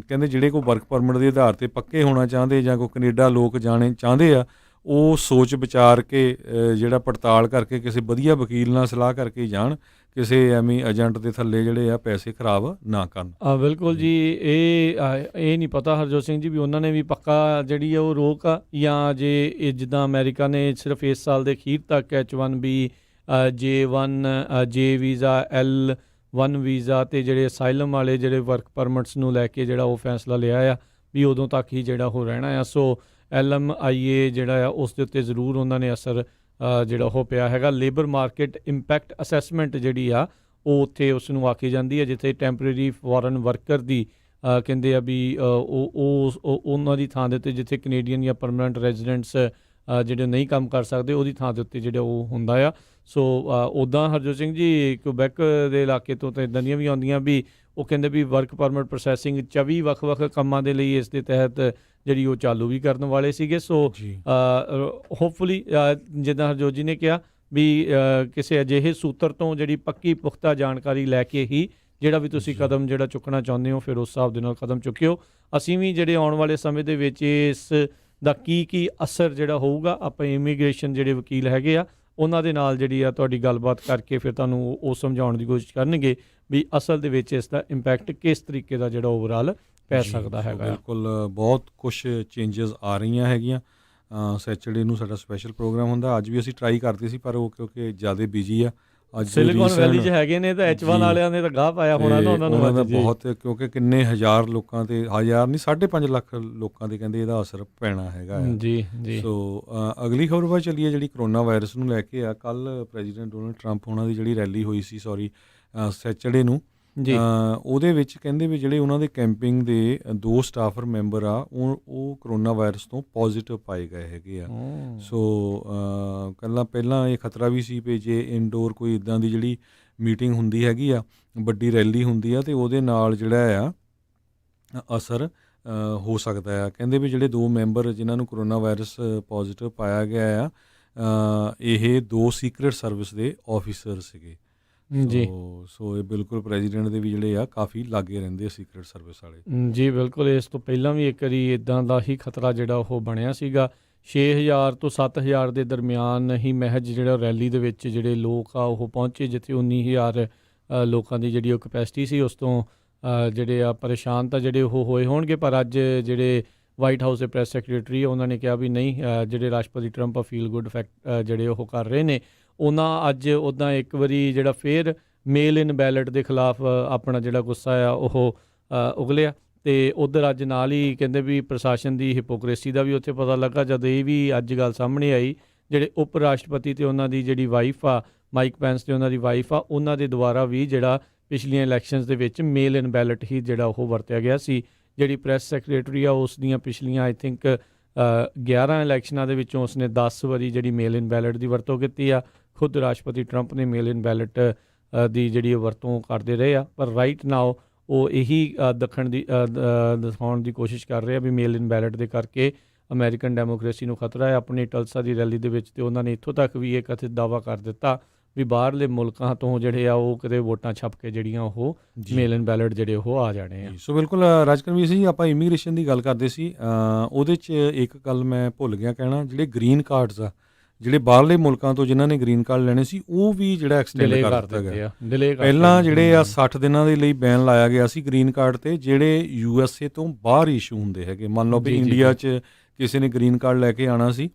ਕਹਿੰਦੇ ਜਿਹੜੇ ਕੋਈ ਵਰਕ ਪਰਮਿਟ ਦੇ ਆਧਾਰ 'ਤੇ ਪੱਕੇ ਹੋਣਾ ਚਾਹੁੰਦੇ ਜਾਂ ਕੋਈ ਕੈਨੇਡਾ ਲੋਕ ਜਾਣੇ ਚਾਹੁੰਦੇ ਆ, ਉਹ ਸੋਚ ਵਿਚਾਰ ਕੇ ਜਿਹੜਾ ਪੜਤਾਲ ਕਰਕੇ ਕਿਸੇ ਵਧੀਆ ਵਕੀਲ ਨਾਲ ਸਲਾਹ ਕਰਕੇ ਜਾਣ, ਕਿਸੇ ਐਵੇਂ ਏਜੰਟ ਦੇ ਥੱਲੇ ਜਿਹੜੇ ਆ ਪੈਸੇ ਖਰਾਬ ਨਾ ਕਰਨ। ਬਿਲਕੁਲ ਜੀ, ਇਹ ਨਹੀਂ ਪਤਾ ਹਰਜੋਤ ਸਿੰਘ ਜੀ ਵੀ ਉਹਨਾਂ ਨੇ ਵੀ ਪੱਕਾ ਜਿਹੜੀ ਆ ਉਹ ਰੋਕ ਆ, ਜਾਂ ਜੇ ਇਹ ਜਿੱਦਾਂ ਅਮਰੀਕਾ ਨੇ ਸਿਰਫ ਇਸ ਸਾਲ ਦੇ ਅਖੀਰ ਤੱਕ H1B, J1, J visa, L1 visa ਅਤੇ ਜਿਹੜੇ ਅਸਾਈਲਮ ਵਾਲੇ ਜਿਹੜੇ ਵਰਕ ਪਰਮਿਟਸ ਨੂੰ ਲੈ ਕੇ ਜਿਹੜਾ ਉਹ ਫੈਸਲਾ ਲਿਆ ਆ ਵੀ ਉਦੋਂ ਤੱਕ ਹੀ ਜਿਹੜਾ ਉਹ ਰਹਿਣਾ ਆ। ਸੋ LMIA ਜਿਹੜਾ ਆ ਉਸ ਦੇ ਉੱਤੇ ਜ਼ਰੂਰ ਉਹਨਾਂ ਨੇ ਅਸਰ ਜਿਹੜਾ ਉਹ ਪਿਆ ਹੈਗਾ। ਲੇਬਰ ਮਾਰਕੀਟ ਇੰਪੈਕਟ ਅਸੈਸਮੈਂਟ ਜਿਹੜੀ ਆ ਉਹ ਉੱਥੇ ਉਸ ਨੂੰ ਆਖੀ ਜਾਂਦੀ ਹੈ, ਜਿੱਥੇ ਟੈਂਪਰੇਰੀ ਫੋਰਨ ਵਰਕਰ ਦੀ ਕਹਿੰਦੇ ਆ ਵੀ ਉਹਨਾਂ ਦੀ ਥਾਂ ਦੇ ਉੱਤੇ ਜਿੱਥੇ ਕੈਨੇਡੀਅਨ ਜਾਂ ਪਰਮਾਨੈਂਟ ਰੈਜ਼ੀਡੈਂਟਸ ਜਿਹੜੇ ਨਹੀਂ ਕੰਮ ਕਰ ਸਕਦੇ ਉਹਦੀ ਥਾਂ ਦੇ ਉੱਤੇ ਜਿਹੜਾ ਉਹ ਹੁੰਦਾ ਆ। ਸੋ ਉੱਦਾਂ ਹਰਜੋਤ ਸਿੰਘ ਜੀ ਕੁਬੈਕ ਦੇ ਇਲਾਕੇ ਤੋਂ ਤਾਂ ਇੱਦਾਂ ਦੀਆਂ ਵੀ ਆਉਂਦੀਆਂ ਵੀ ਉਹ ਕਹਿੰਦੇ ਵੀ ਵਰਕ ਪਰਮਿਟ ਪ੍ਰੋਸੈਸਿੰਗ 24 ਵੱਖ-ਵੱਖ ਕੰਮਾਂ ਦੇ ਲਈ ਇਸ ਦੇ ਤਹਿਤ ਜਿਹੜੀ ਉਹ ਚਾਲੂ ਵੀ ਕਰਨ ਵਾਲੇ ਸੀਗੇ। ਸੋ ਹੋਪਫੁਲੀ ਜਿੱਦਾਂ ਹਰਜੋਤ ਜੀ ਨੇ ਕਿਹਾ ਵੀ ਕਿਸੇ ਅਜਿਹੇ ਸੂਤਰ ਤੋਂ ਜਿਹੜੀ ਪੱਕੀ ਪੁਖਤਾ ਜਾਣਕਾਰੀ ਲੈ ਕੇ ਹੀ ਜਿਹੜਾ ਵੀ ਤੁਸੀਂ ਕਦਮ ਜਿਹੜਾ ਚੁੱਕਣਾ ਚਾਹੁੰਦੇ ਹੋ ਫਿਰ ਉਸ ਹਿਸਾਬ ਦੇ ਨਾਲ ਕਦਮ ਚੁੱਕਿਓ। ਅਸੀਂ ਵੀ ਜਿਹੜੇ ਆਉਣ ਵਾਲੇ ਸਮੇਂ ਦੇ ਵਿੱਚ ਇਸ ਦਾ ਕੀ ਅਸਰ ਜਿਹੜਾ ਹੋਊਗਾ, ਆਪਾਂ ਇਮੀਗ੍ਰੇਸ਼ਨ ਜਿਹੜੇ ਵਕੀਲ ਹੈਗੇ ਆ ਉਹਨਾਂ ਦੇ ਨਾਲ ਜਿਹੜੀ ਆ ਤੁਹਾਡੀ ਗੱਲਬਾਤ ਕਰਕੇ ਫਿਰ ਤੁਹਾਨੂੰ ਉਹ ਸਮਝਾਉਣ ਦੀ ਕੋਸ਼ਿਸ਼ ਕਰਨਗੇ ਵੀ ਅਸਲ ਦੇ ਵਿੱਚ ਇਸ ਦਾ ਇੰਪੈਕਟ ਕਿਸ ਤਰੀਕੇ ਦਾ ਜਿਹੜਾ ਓਵਰਆਲ ਪੈ ਸਕਦਾ ਹੈਗਾ। ਬਿਲਕੁਲ ਬਹੁਤ ਕੁਛ ਚੇਂਜਸ ਆ ਰਹੀਆਂ ਹੈਗੀਆਂ। ਸੈਚਰਡੇ ਨੂੰ ਸਾਡਾ ਸਪੈਸ਼ਲ ਪ੍ਰੋਗਰਾਮ ਹੁੰਦਾ, ਅੱਜ ਵੀ ਅਸੀਂ ਟਰਾਈ ਕਰਦੇ ਸੀ ਪਰ ਉਹ ਕਿਉਂਕਿ ਜ਼ਿਆਦਾ ਬਿਜੀ ਆ। ਅੱਜ ਸਿਲੀਕਨ ਵੈਲੀ 'ਚ ਹੈਗੇ ਨੇ ਤਾਂ H1 ਵਾਲਿਆਂ ਨੇ ਤਾਂ ਗਾਹ ਪਾਇਆ ਹੋਣਾ ਨਾ ਉਹਨਾਂ ਨੂੰ ਬਹੁਤ, ਕਿਉਂਕਿ ਕਿੰਨੇ ਹਜ਼ਾਰ ਲੋਕਾਂ ਤੇ, ਹਜ਼ਾਰ ਨਹੀਂ 5.5 ਲੱਖ ਲੋਕਾਂ ਤੇ ਕਹਿੰਦੇ ਇਹਦਾ ਅਸਰ ਪੈਣਾ ਹੈਗਾ ਜੀ ਜੀ। ਸੋ ਅਗਲੀ ਖਬਰ ਵੱਲ ਚੱਲੀਏ ਜਿਹੜੀ ਕਰੋਨਾ ਵਾਇਰਸ ਨੂੰ ਲੈ ਕੇ ਆ। ਕੱਲ੍ਹ ਪ੍ਰੈਜ਼ੀਡੈਂਟ ਡੋਨਲਡ ਟਰੰਪ ਉਹਨਾਂ ਦੀ ਜਿਹੜੀ ਰੈਲੀ ਹੋਈ ਸੀ ਸੈਚਰਡੇ ਨੂੰ, ਉਹਦੇ ਵਿੱਚ ਕਹਿੰਦੇ ਵੀ ਜਿਹੜੇ ਉਹਨਾਂ ਦੇ ਕੈਂਪਿੰਗ ਦੇ 2 ਸਟਾਫਰ ਮੈਂਬਰ ਆ ਉਹ ਕਰੋਨਾ ਵਾਇਰਸ ਤੋਂ ਪੋਜ਼ਿਟਿਵ ਪਾਏ ਗਏ ਹੈਗੇ ਆ। ਸੋ ਪਹਿਲਾਂ ਇਹ ਖਤਰਾ ਵੀ ਸੀ ਵੀ ਜੇ ਇਨਡੋਰ ਕੋਈ ਇੱਦਾਂ ਦੀ ਜਿਹੜੀ ਮੀਟਿੰਗ ਹੁੰਦੀ ਹੈਗੀ ਆ, ਵੱਡੀ ਰੈਲੀ ਹੁੰਦੀ ਆ, ਅਤੇ ਉਹਦੇ ਨਾਲ ਜਿਹੜਾ ਆ ਅਸਰ ਹੋ ਸਕਦਾ ਆ। ਕਹਿੰਦੇ ਵੀ ਜਿਹੜੇ 2 ਮੈਂਬਰ ਜਿਨ੍ਹਾਂ ਨੂੰ ਕਰੋਨਾ ਵਾਇਰਸ ਪੋਜ਼ਿਟਿਵ ਪਾਇਆ ਗਿਆ ਆ, ਇਹ 2 ਸੀਕਰੇਟ ਸਰਵਿਸ ਦੇ ਆਫਿਸਰ ਸੀਗੇ ਜੀ। ਸੋ ਇਹ ਬਿਲਕੁਲ ਪ੍ਰੈਜ਼ੀਡੈਂਟ ਦੇ ਵੀ ਜਿਹੜੇ ਆ ਕਾਫੀ ਲਾਗੇ ਰਹਿੰਦੇ ਆ ਸੀਕਰੇਟ ਸਰਵਿਸ ਵਾਲੇ ਜੀ। ਬਿਲਕੁਲ, ਇਸ ਤੋਂ ਪਹਿਲਾਂ ਵੀ ਇੱਕ ਵਾਰੀ ਇੱਦਾਂ ਦਾ ਹੀ ਖਤਰਾ ਜਿਹੜਾ ਉਹ ਬਣਿਆ ਸੀਗਾ। 6000 ਤੋਂ 7000 ਦੇ ਦਰਮਿਆਨ ਹੀ ਮਹਿਜ ਜਿਹੜਾ ਰੈਲੀ ਦੇ ਵਿੱਚ ਜਿਹੜੇ ਲੋਕ ਆ ਉਹ ਪਹੁੰਚੇ, ਜਿੱਥੇ 19000 ਲੋਕਾਂ ਦੀ ਜਿਹੜੀ ਉਹ ਕਪੈਸਿਟੀ ਸੀ। ਉਸ ਤੋਂ ਜਿਹੜੇ ਆ ਪਰੇਸ਼ਾਨ ਤਾਂ ਜਿਹੜੇ ਉਹ ਹੋਏ ਹੋਣਗੇ, ਪਰ ਅੱਜ ਜਿਹੜੇ ਵਾਈਟ ਹਾਊਸ ਦੇ ਪ੍ਰੈਸ ਸੈਕਟਰੀ ਉਹਨਾਂ ਨੇ ਕਿਹਾ ਵੀ ਨਹੀਂ, ਜਿਹੜੇ ਰਾਸ਼ਟਰਪਤੀ ਟਰੰਪ ਫੀਲ ਗੁੱਡ ਫੈਕਟ ਜਿਹੜੇ ਉਹ ਕਰ ਰਹੇ ਨੇ, ਉਹਨਾਂ ਅੱਜ ਉੱਦਾਂ ਇੱਕ ਵਾਰੀ ਜਿਹੜਾ ਫੇਰ ਮੇਲ ਇਨ ਬੈਲਟ ਦੇ ਖਿਲਾਫ ਆਪਣਾ ਜਿਹੜਾ ਗੁੱਸਾ ਆ ਉਹ ਉਗਲਿਆ। ਅਤੇ ਉੱਧਰ ਅੱਜ ਨਾਲ ਹੀ ਕਹਿੰਦੇ ਵੀ ਪ੍ਰਸ਼ਾਸਨ ਦੀ ਹਿਪੋਕ੍ਰੇਸੀ ਦਾ ਵੀ ਉੱਥੇ ਪਤਾ ਲੱਗਾ, ਜਦ ਇਹ ਵੀ ਅੱਜ ਗੱਲ ਸਾਹਮਣੇ ਆਈ ਜਿਹੜੇ ਉਪ ਰਾਸ਼ਟਰਪਤੀ ਅਤੇ ਉਹਨਾਂ ਦੀ ਜਿਹੜੀ ਵਾਈਫ ਆ ਮਾਈਕ ਪੈਂਸ ਅਤੇ ਉਹਨਾਂ ਦੀ ਵਾਈਫ ਆ, ਉਹਨਾਂ ਦੇ ਦੁਆਰਾ ਵੀ ਜਿਹੜਾ ਪਿਛਲੀਆਂ ਇਲੈਕਸ਼ਨਸ ਦੇ ਵਿੱਚ ਮੇਲ ਇਨ ਬੈਲਟ ਹੀ ਜਿਹੜਾ ਉਹ ਵਰਤਿਆ ਗਿਆ ਸੀ। ਜਿਹੜੀ ਪ੍ਰੈਸ ਸੈਕਟਰੀ ਆ ਉਸ ਦੀਆਂ ਪਿਛਲੀਆਂ ਆਈ ਥਿੰਕ 11 ਇਲੈਕਸ਼ਨਾਂ ਦੇ ਵਿੱਚੋਂ ਉਸਨੇ 10 ਵਾਰੀ ਜਿਹੜੀ ਮੇਲ ਇਨ ਬੈਲਟ ਦੀ ਵਰਤੋਂ ਕੀਤੀ ਆ। ਖੁਦ ਰਾਸ਼ਟਰਪਤੀ ਟਰੰਪ ਨੇ ਮੇਲ ਇਨ ਬੈਲਟ ਦੀ ਜਿਹੜੀ ਵਰਤੋਂ ਕਰਦੇ ਰਹੇ ਆ, ਪਰ ਰਾਈਟ ਨਾਓ ਉਹ ਇਹੀ ਦਿਖਾਉਣ ਦੀ ਕੋਸ਼ਿਸ਼ ਕਰ ਰਹੇ ਆ ਵੀ ਮੇਲ ਇਨ ਬੈਲਟ ਦੇ ਕਰਕੇ ਅਮਰੀਕਨ ਡੈਮੋਕ੍ਰੇਸੀ ਨੂੰ ਖਤਰਾ ਹੈ। ਆਪਣੀ ਟਲਸਾ ਦੀ ਰੈਲੀ ਦੇ ਵਿੱਚ ਤੇ ਉਹਨਾਂ ਨੇ ਇੱਥੋਂ ਤੱਕ ਵੀ ਇਹ ਕਥਿਤ ਦਾਅਵਾ ਕਰ ਦਿੱਤਾ ਵੀ ਬਾਹਰਲੇ ਮੁਲਕਾਂ ਤੋਂ ਜਿਹੜੇ ਆ ਉਹ ਕਿਤੇ ਵੋਟਾਂ ਛਪ ਕੇ ਜਿਹੜੀਆਂ ਉਹ ਮੇਲ ਇਨ ਬੈਲਟ ਜਿਹੜੇ ਉਹ ਆ ਜਾਣੇ ਆ। ਸੋ ਬਿਲਕੁਲ ਰਾਜਕਰਮਵੀਰ ਸਿੰਘ ਜੀ, ਆਪਾਂ ਇਮੀਗ੍ਰੇਸ਼ਨ ਦੀ ਗੱਲ ਕਰਦੇ ਸੀ, ਉਹਦੇ 'ਚ ਇੱਕ ਗੱਲ ਮੈਂ ਭੁੱਲ ਗਿਆ ਕਹਿਣਾ, ਜਿਹੜੇ ਗ੍ਰੀਨ ਕਾਰਡਸ ਆ, ਜਿਹੜੇ ਬਾਹਰਲੇ ਮੁਲਕਾਂ ਤੋਂ ਜਿਨ੍ਹਾਂ ਨੇ ਗ੍ਰੀਨ ਕਾਰਡ ਲੈਣੇ ਸੀ ਉਹ ਵੀ ਜਿਹੜਾ ਐਕਸਟੈਂਡ ਕਰ ਦਿੱਤਾ ਗਿਆ। ਪਹਿਲਾਂ ਜਿਹੜੇ ਆ 60 ਦਿਨਾਂ ਦੇ ਲਈ ਬੈਨ ਲਾਇਆ ਗਿਆ ਸੀ ਗ੍ਰੀਨ ਕਾਰਡ 'ਤੇ ਜਿਹੜੇ USA ਤੋਂ ਬਾਹਰ ਇਸ਼ੂ ਹੁੰਦੇ ਹੈਗੇ। ਮੰਨ ਲਓ ਵੀ ਇੰਡੀਆ 'ਚ ਕਿਸੇ ਨੇ ਗ੍ਰੀਨ ਕਾਰਡ ਲੈ ਕੇ ਆਉਣਾ ਸੀ,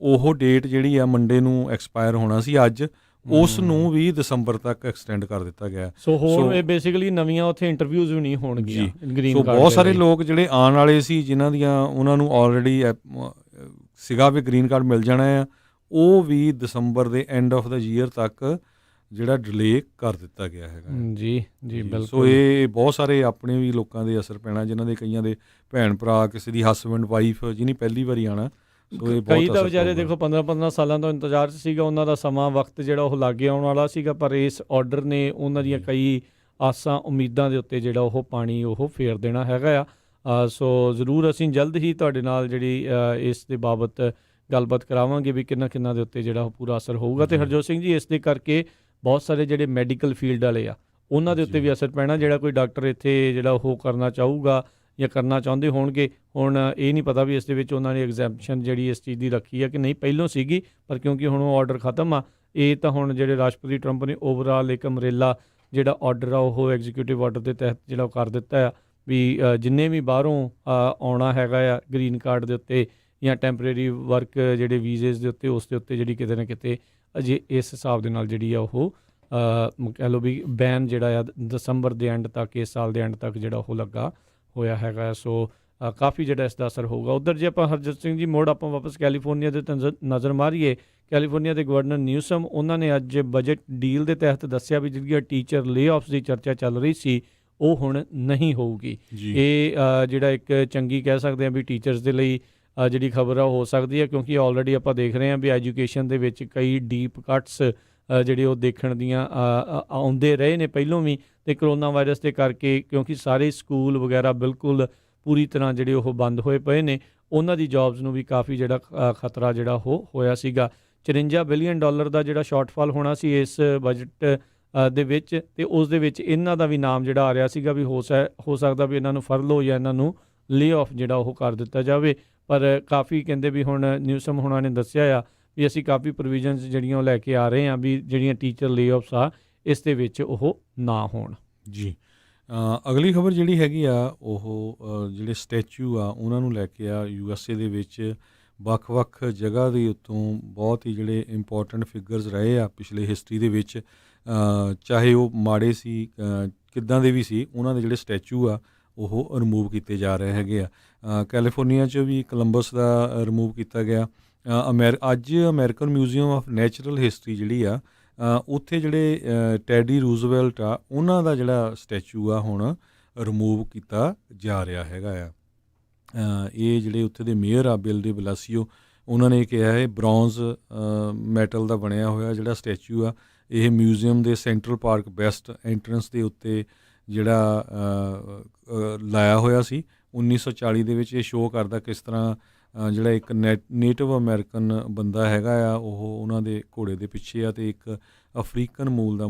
ਉਹ ਡੇਟ ਜਿਹੜੀ ਆ ਮੰਡੇ ਨੂੰ ਐਕਸਪਾਇਰ ਹੋਣਾ ਸੀ। ਅੱਜ ਉਸ ਨੂੰ ਵੀ ਦਸੰਬਰ ਤੱਕ ਐਕਸਟੈਂਡ ਕਰ ਦਿੱਤਾ ਗਿਆ। ਸੋ ਹੋਰ ਸੋ- ਇਹ ਬੇਸਿਕਲੀ ਨਵੀਆਂ ਉੱਥੇ ਇੰਟਰਵਿਊਜ਼ ਵੀ ਨਹੀਂ ਹੋਣਗੀਆਂ ਗ੍ਰੀਨ ਸੋ ਕਾਰਡ ਬਹੁਤ ਦੇ ਸਾਰੇ ਲਈ। ਲੋਕ ਜਿਹੜੇ ਆਉਣ ਵਾਲੇ ਸੀ, ਜਿਨ੍ਹਾਂ ਦੀਆਂ ਉਹਨਾਂ ਨੂੰ ਆਲਰੇਡੀ ਸੀਗਾ ਵੀ ਗ੍ਰੀਨ ਕਾਰਡ ਮਿਲ ਜਾਣਾ ਆ, ਉਹ ਵੀ ਦਸੰਬਰ ਦੇ ਐਂਡ ਆਫ ਦਾ ਈਅਰ ਤੱਕ ਜਿਹੜਾ ਡਿਲੇ ਕਰ ਦਿੱਤਾ ਗਿਆ ਹੈਗਾ। ਜੀ ਜੀ ਸੋ ਬਿਲਕੁਲ। ਇਹ ਬਹੁਤ ਸਾਰੇ ਆਪਣੇ ਵੀ ਲੋਕਾਂ ਦੇ ਅਸਰ ਪੈਣਾ, ਜਿਨ੍ਹਾਂ ਦੇ ਕਈਆਂ ਦੇ ਭੈਣ ਭਰਾ, ਕਿਸੇ ਦੀ ਹਸਬੈਂਡ ਵਾਈਫ ਜਿਹਨੇ ਪਹਿਲੀ ਵਾਰੀ ਆਉਣਾ। ਸੋ ਇਹ ਕਈ ਬਹੁਤ ਤਾਂ ਅਸਰ ਵਿਚਾਰੇ ਪਊਗਾ। ਦੇਖੋ 15 ਸਾਲਾਂ ਤੋਂ ਇੰਤਜ਼ਾਰ 'ਚ ਸੀਗਾ, ਉਹਨਾਂ ਦਾ ਸਮਾਂ ਵਕਤ ਜਿਹੜਾ ਉਹ ਲਾਗੇ ਆਉਣ ਵਾਲਾ ਸੀਗਾ, ਪਰ ਇਸ ਆਰਡਰ ਨੇ ਉਹਨਾਂ ਦੀਆਂ ਕਈ ਆਸਾਂ ਉਮੀਦਾਂ ਦੇ ਉੱਤੇ ਜਿਹੜਾ ਉਹ ਪਾਣੀ ਉਹ ਫੇਰ ਦੇਣਾ ਹੈਗਾ ਆ। ਸੋ ਜ਼ਰੂਰ ਅਸੀਂ ਜਲਦ ਹੀ ਤੁਹਾਡੇ ਨਾਲ ਜਿਹੜੀ ਇਸ ਦੇ ਬਾਬਤ ਗੱਲਬਾਤ ਕਰਾਵਾਂਗੇ ਵੀ ਕਿੰਨਾ ਦੇ ਉੱਤੇ ਜਿਹੜਾ ਉਹ ਪੂਰਾ ਅਸਰ ਹੋਊਗਾ। ਤੇ ਹਰਜੋਤ ਸਿੰਘ ਜੀ, ਇਸ ਦੇ ਕਰਕੇ ਬਹੁਤ ਸਾਰੇ ਜਿਹੜੇ ਮੈਡੀਕਲ ਫੀਲਡ ਵਾਲੇ ਆ ਉਹਨਾਂ ਦੇ ਉੱਤੇ ਵੀ ਅਸਰ ਪੈਣਾ। ਜਿਹੜਾ ਕੋਈ ਡਾਕਟਰ ਇੱਥੇ ਜਿਹੜਾ ਉਹ ਕਰਨਾ ਚਾਹੂਗਾ ਜਾਂ ਕਰਨਾ ਚਾਹੁੰਦੇ ਹੋਣਗੇ, ਹੁਣ ਇਹ ਨਹੀਂ ਪਤਾ ਵੀ ਇਸ ਦੇ ਵਿੱਚ ਉਹਨਾਂ ਨੇ ਐਗਜ਼ੈਂਪਸ਼ਨ ਜਿਹੜੀ ਇਸ ਚੀਜ਼ ਦੀ ਰੱਖੀ ਆ ਕਿ ਨਹੀਂ, ਪਹਿਲੋਂ ਸੀਗੀ, ਪਰ ਕਿਉਂਕਿ ਹੁਣ ਉਹ ਆਰਡਰ ਖਤਮ ਆ, ਇਹ ਤਾਂ ਹੁਣ ਜਿਹੜੇ ਰਾਸ਼ਟਰਪਤੀ ਟਰੰਪ ਨੇ ਓਵਰਆਲ ਇੱਕ ਅੰਬਰੇਲਾ ਜਿਹੜਾ ਆਰਡਰ ਆ ਉਹ ਐਗਜ਼ੀਕਿਊਟਿਵ ਆਰਡਰ ਦੇ ਤਹਿਤ ਜਿਹੜਾ ਉਹ ਕਰ ਦਿੱਤਾ ਆ ਵੀ ਜਿੰਨੇ ਵੀ ਬਾਹਰੋਂ ਆਉਣਾ ਹੈਗਾ ਆ ਗ੍ਰੀਨ ਕਾਰਡ ਦੇ ਉੱਤੇ ਜਾਂ ਟੈਂਪਰੇਰੀ ਵਰਕ ਜਿਹੜੇ ਵੀਜ਼ੇਜ਼ ਦੇ ਉੱਤੇ, ਉਸ ਦੇ ਉੱਤੇ ਜਿਹੜੀ ਕਿਤੇ ਨਾ ਕਿਤੇ ਅਜੇ ਇਸ ਹਿਸਾਬ ਦੇ ਨਾਲ ਜਿਹੜੀ ਆ ਉਹ ਕਹਿ ਲਓ ਵੀ ਬੈਨ ਜਿਹੜਾ ਆ ਦਸੰਬਰ ਦੇ ਐਂਡ ਤੱਕ, ਇਸ ਸਾਲ ਦੇ ਐਂਡ ਤੱਕ ਜਿਹੜਾ ਉਹ ਲੱਗਾ ਹੋਇਆ ਹੈਗਾ। ਸੋ ਕਾਫੀ ਜਿਹੜਾ ਇਸ ਦਾ ਅਸਰ ਹੋਊਗਾ। ਉੱਧਰ ਜੇ ਆਪਾਂ ਹਰਜੋਤ ਸਿੰਘ ਜੀ ਮੋੜ ਆਪਾਂ ਵਾਪਸ ਕੈਲੀਫੋਰਨੀਆ ਦੇ ਨਜ਼ਰ ਮਾਰੀਏ, ਕੈਲੀਫੋਰਨੀਆ ਦੇ ਗਵਰਨਰ ਨਿਊਸਮ, ਉਹਨਾਂ ਨੇ ਅੱਜ ਬਜਟ ਡੀਲ ਦੇ ਤਹਿਤ ਦੱਸਿਆ ਵੀ ਜਿਹੜੀਆਂ ਟੀਚਰ ਲੇ-ਆਫਸ ਦੀ ਚਰਚਾ ਚੱਲ ਰਹੀ ਸੀ ਉਹ ਹੁਣ ਨਹੀਂ ਹੋਊਗੀ। ਇਹ ਜਿਹੜਾ ਇੱਕ ਚੰਗੀ ਕਹਿ ਸਕਦੇ ਹਾਂ ਵੀ ਟੀਚਰਸ ਦੇ ਲਈ ਜਿਹੜੀ ਖਬਰ ਆ ਹੋ ਸਕਦੀ ਹੈ, ਕਿਉਂਕਿ ਆਲਰੇਡੀ ਆਪਾਂ ਦੇਖ ਰਹੇ ਹਾਂ ਵੀ ਐਜੂਕੇਸ਼ਨ ਦੇ ਵਿੱਚ ਕਈ ਡੀਪ ਕੱਟਸ ਜਿਹੜੇ ਉਹ ਦੇਖਣ ਦੀਆਂ ਆਉਂਦੇ ਰਹੇ ਨੇ ਪਹਿਲੋਂ ਵੀ, ਅਤੇ ਕਰੋਨਾ ਵਾਇਰਸ ਦੇ ਕਰਕੇ ਕਿਉਂਕਿ ਸਾਰੇ ਸਕੂਲ ਵਗੈਰਾ ਬਿਲਕੁਲ ਪੂਰੀ ਤਰ੍ਹਾਂ ਜਿਹੜੇ ਉਹ ਬੰਦ ਹੋਏ ਪਏ ਨੇ, ਉਹਨਾਂ ਦੀ ਜੌਬਸ ਨੂੰ ਵੀ ਕਾਫੀ ਜਿਹੜਾ ਖਤਰਾ ਜਿਹੜਾ ਉਹ ਹੋਇਆ ਸੀਗਾ। $54 ਬਿਲੀਅਨ ਦਾ ਜਿਹੜਾ ਸ਼ਾਰਟਫਾਲ ਹੋਣਾ ਸੀ ਇਸ ਬਜਟ ਦੇ ਵਿੱਚ, ਅਤੇ ਉਸ ਦੇ ਵਿੱਚ ਇਹਨਾਂ ਦਾ ਵੀ ਨਾਮ ਜਿਹੜਾ ਆ ਰਿਹਾ ਸੀਗਾ ਵੀ ਹੋ ਸਕਦਾ ਵੀ ਇਹਨਾਂ ਨੂੰ ਫਰਲੋ ਜਾਂ ਇਹਨਾਂ ਨੂੰ ਲੇ-ਆਫ ਜਿਹੜਾ ਉਹ ਕਰ ਦਿੱਤਾ ਜਾਵੇ। ਪਰ ਕਾਫੀ ਕਹਿੰਦੇ ਵੀ ਹੁਣ ਨਿਊਸਮ ਹੋਣਾ ਨੇ ਦੱਸਿਆ ਆ ਵੀ ਅਸੀਂ ਕਾਫੀ ਪ੍ਰੋਵੀਜ਼ਨਸ ਜਿਹੜੀਆਂ ਉਹ ਲੈ ਕੇ ਆ ਰਹੇ ਹਾਂ ਵੀ ਜਿਹੜੀਆਂ ਟੀਚਰ ਲੇ-ਆਫਸ ਆ ਇਸ ਦੇ ਵਿੱਚ ਉਹ ਨਾ ਹੋਣ। ਜੀ ਅਗਲੀ ਖਬਰ ਜਿਹੜੀ ਹੈਗੀ ਆ ਉਹ ਜਿਹੜੇ ਸਟੈਚੂ ਆ ਉਹਨਾਂ ਨੂੰ ਲੈ ਕੇ ਆ। USA ਦੇ ਵਿੱਚ ਵੱਖ-ਵੱਖ ਜਗ੍ਹਾ ਦੇ ਉੱਤੋਂ ਬਹੁਤ ਹੀ ਜਿਹੜੇ ਇੰਪੋਰਟੈਂਟ ਫਿਗਰਸ ਰਹੇ ਆ ਪਿਛਲੇ ਹਿਸਟਰੀ ਦੇ ਵਿੱਚ, ਚਾਹੇ ਉਹ ਮਾੜੇ ਸੀ ਕਿੱਦਾਂ ਦੇ ਵੀ ਸੀ, ਉਹਨਾਂ ਦੇ ਜਿਹੜੇ ਸਟੈਚੂ ਆ ਉਹ ਰਿਮੂਵ ਕੀਤੇ ਜਾ ਰਹੇ ਹੈਗੇ ਆ। ਕੈਲੀਫੋਰਨੀਆ 'ਚ ਵੀ ਕੋਲੰਬਸ ਦਾ ਰਿਮੂਵ ਕੀਤਾ ਗਿਆ। ਅੱਜ American museum of natural history ਜਿਹੜੀ ਆ ਉੱਥੇ ਜਿਹੜੇ ਟੈਡੀ ਰੂਜ਼ਵੈਲਟ ਆ ਉਹਨਾਂ ਦਾ ਜਿਹੜਾ ਸਟੈਚੂ ਆ ਹੁਣ ਰਿਮੂਵ ਕੀਤਾ ਜਾ ਰਿਹਾ ਹੈਗਾ ਆ। ਇਹ ਜਿਹੜੇ ਉੱਥੇ ਦੇ ਮੇਅਰ ਆ ਬਿਲ ਡੇ ਬਲਾਸੀਓ, ਉਹਨਾਂ ਨੇ ਕਿਹਾ ਹੈ ਬ੍ਰੌਂਜ਼ ਮੈਟਲ ਦਾ ਬਣਿਆ ਹੋਇਆ ਜਿਹੜਾ ਸਟੈਚੂ ਆ ਇਹ ਮਿਊਜ਼ੀਅਮ ਦੇ ਸੈਂਟਰਲ ਪਾਰਕ ਵੈਸਟ ਐਂਟਰੈਂਸ ਦੇ ਉੱਤੇ ਜਿਹੜਾ ਲਾਇਆ ਹੋਇਆ ਸੀ 1940 ਦੇ ਵਿੱਚ। ਇਹ ਸ਼ੋਅ ਕਰਦਾ ਕਿਸ ਤਰ੍ਹਾਂ ਜਿਹੜਾ ਇੱਕ ਨੇਟਿਵ ਅਮਰੀਕਨ ਬੰਦਾ ਹੈਗਾ ਆ ਉਹ ਉਹਨਾਂ ਦੇ ਘੋੜੇ ਦੇ ਪਿੱਛੇ ਆ, ਅਤੇ ਇੱਕ ਅਫਰੀਕਨ ਮੂਲ ਦਾ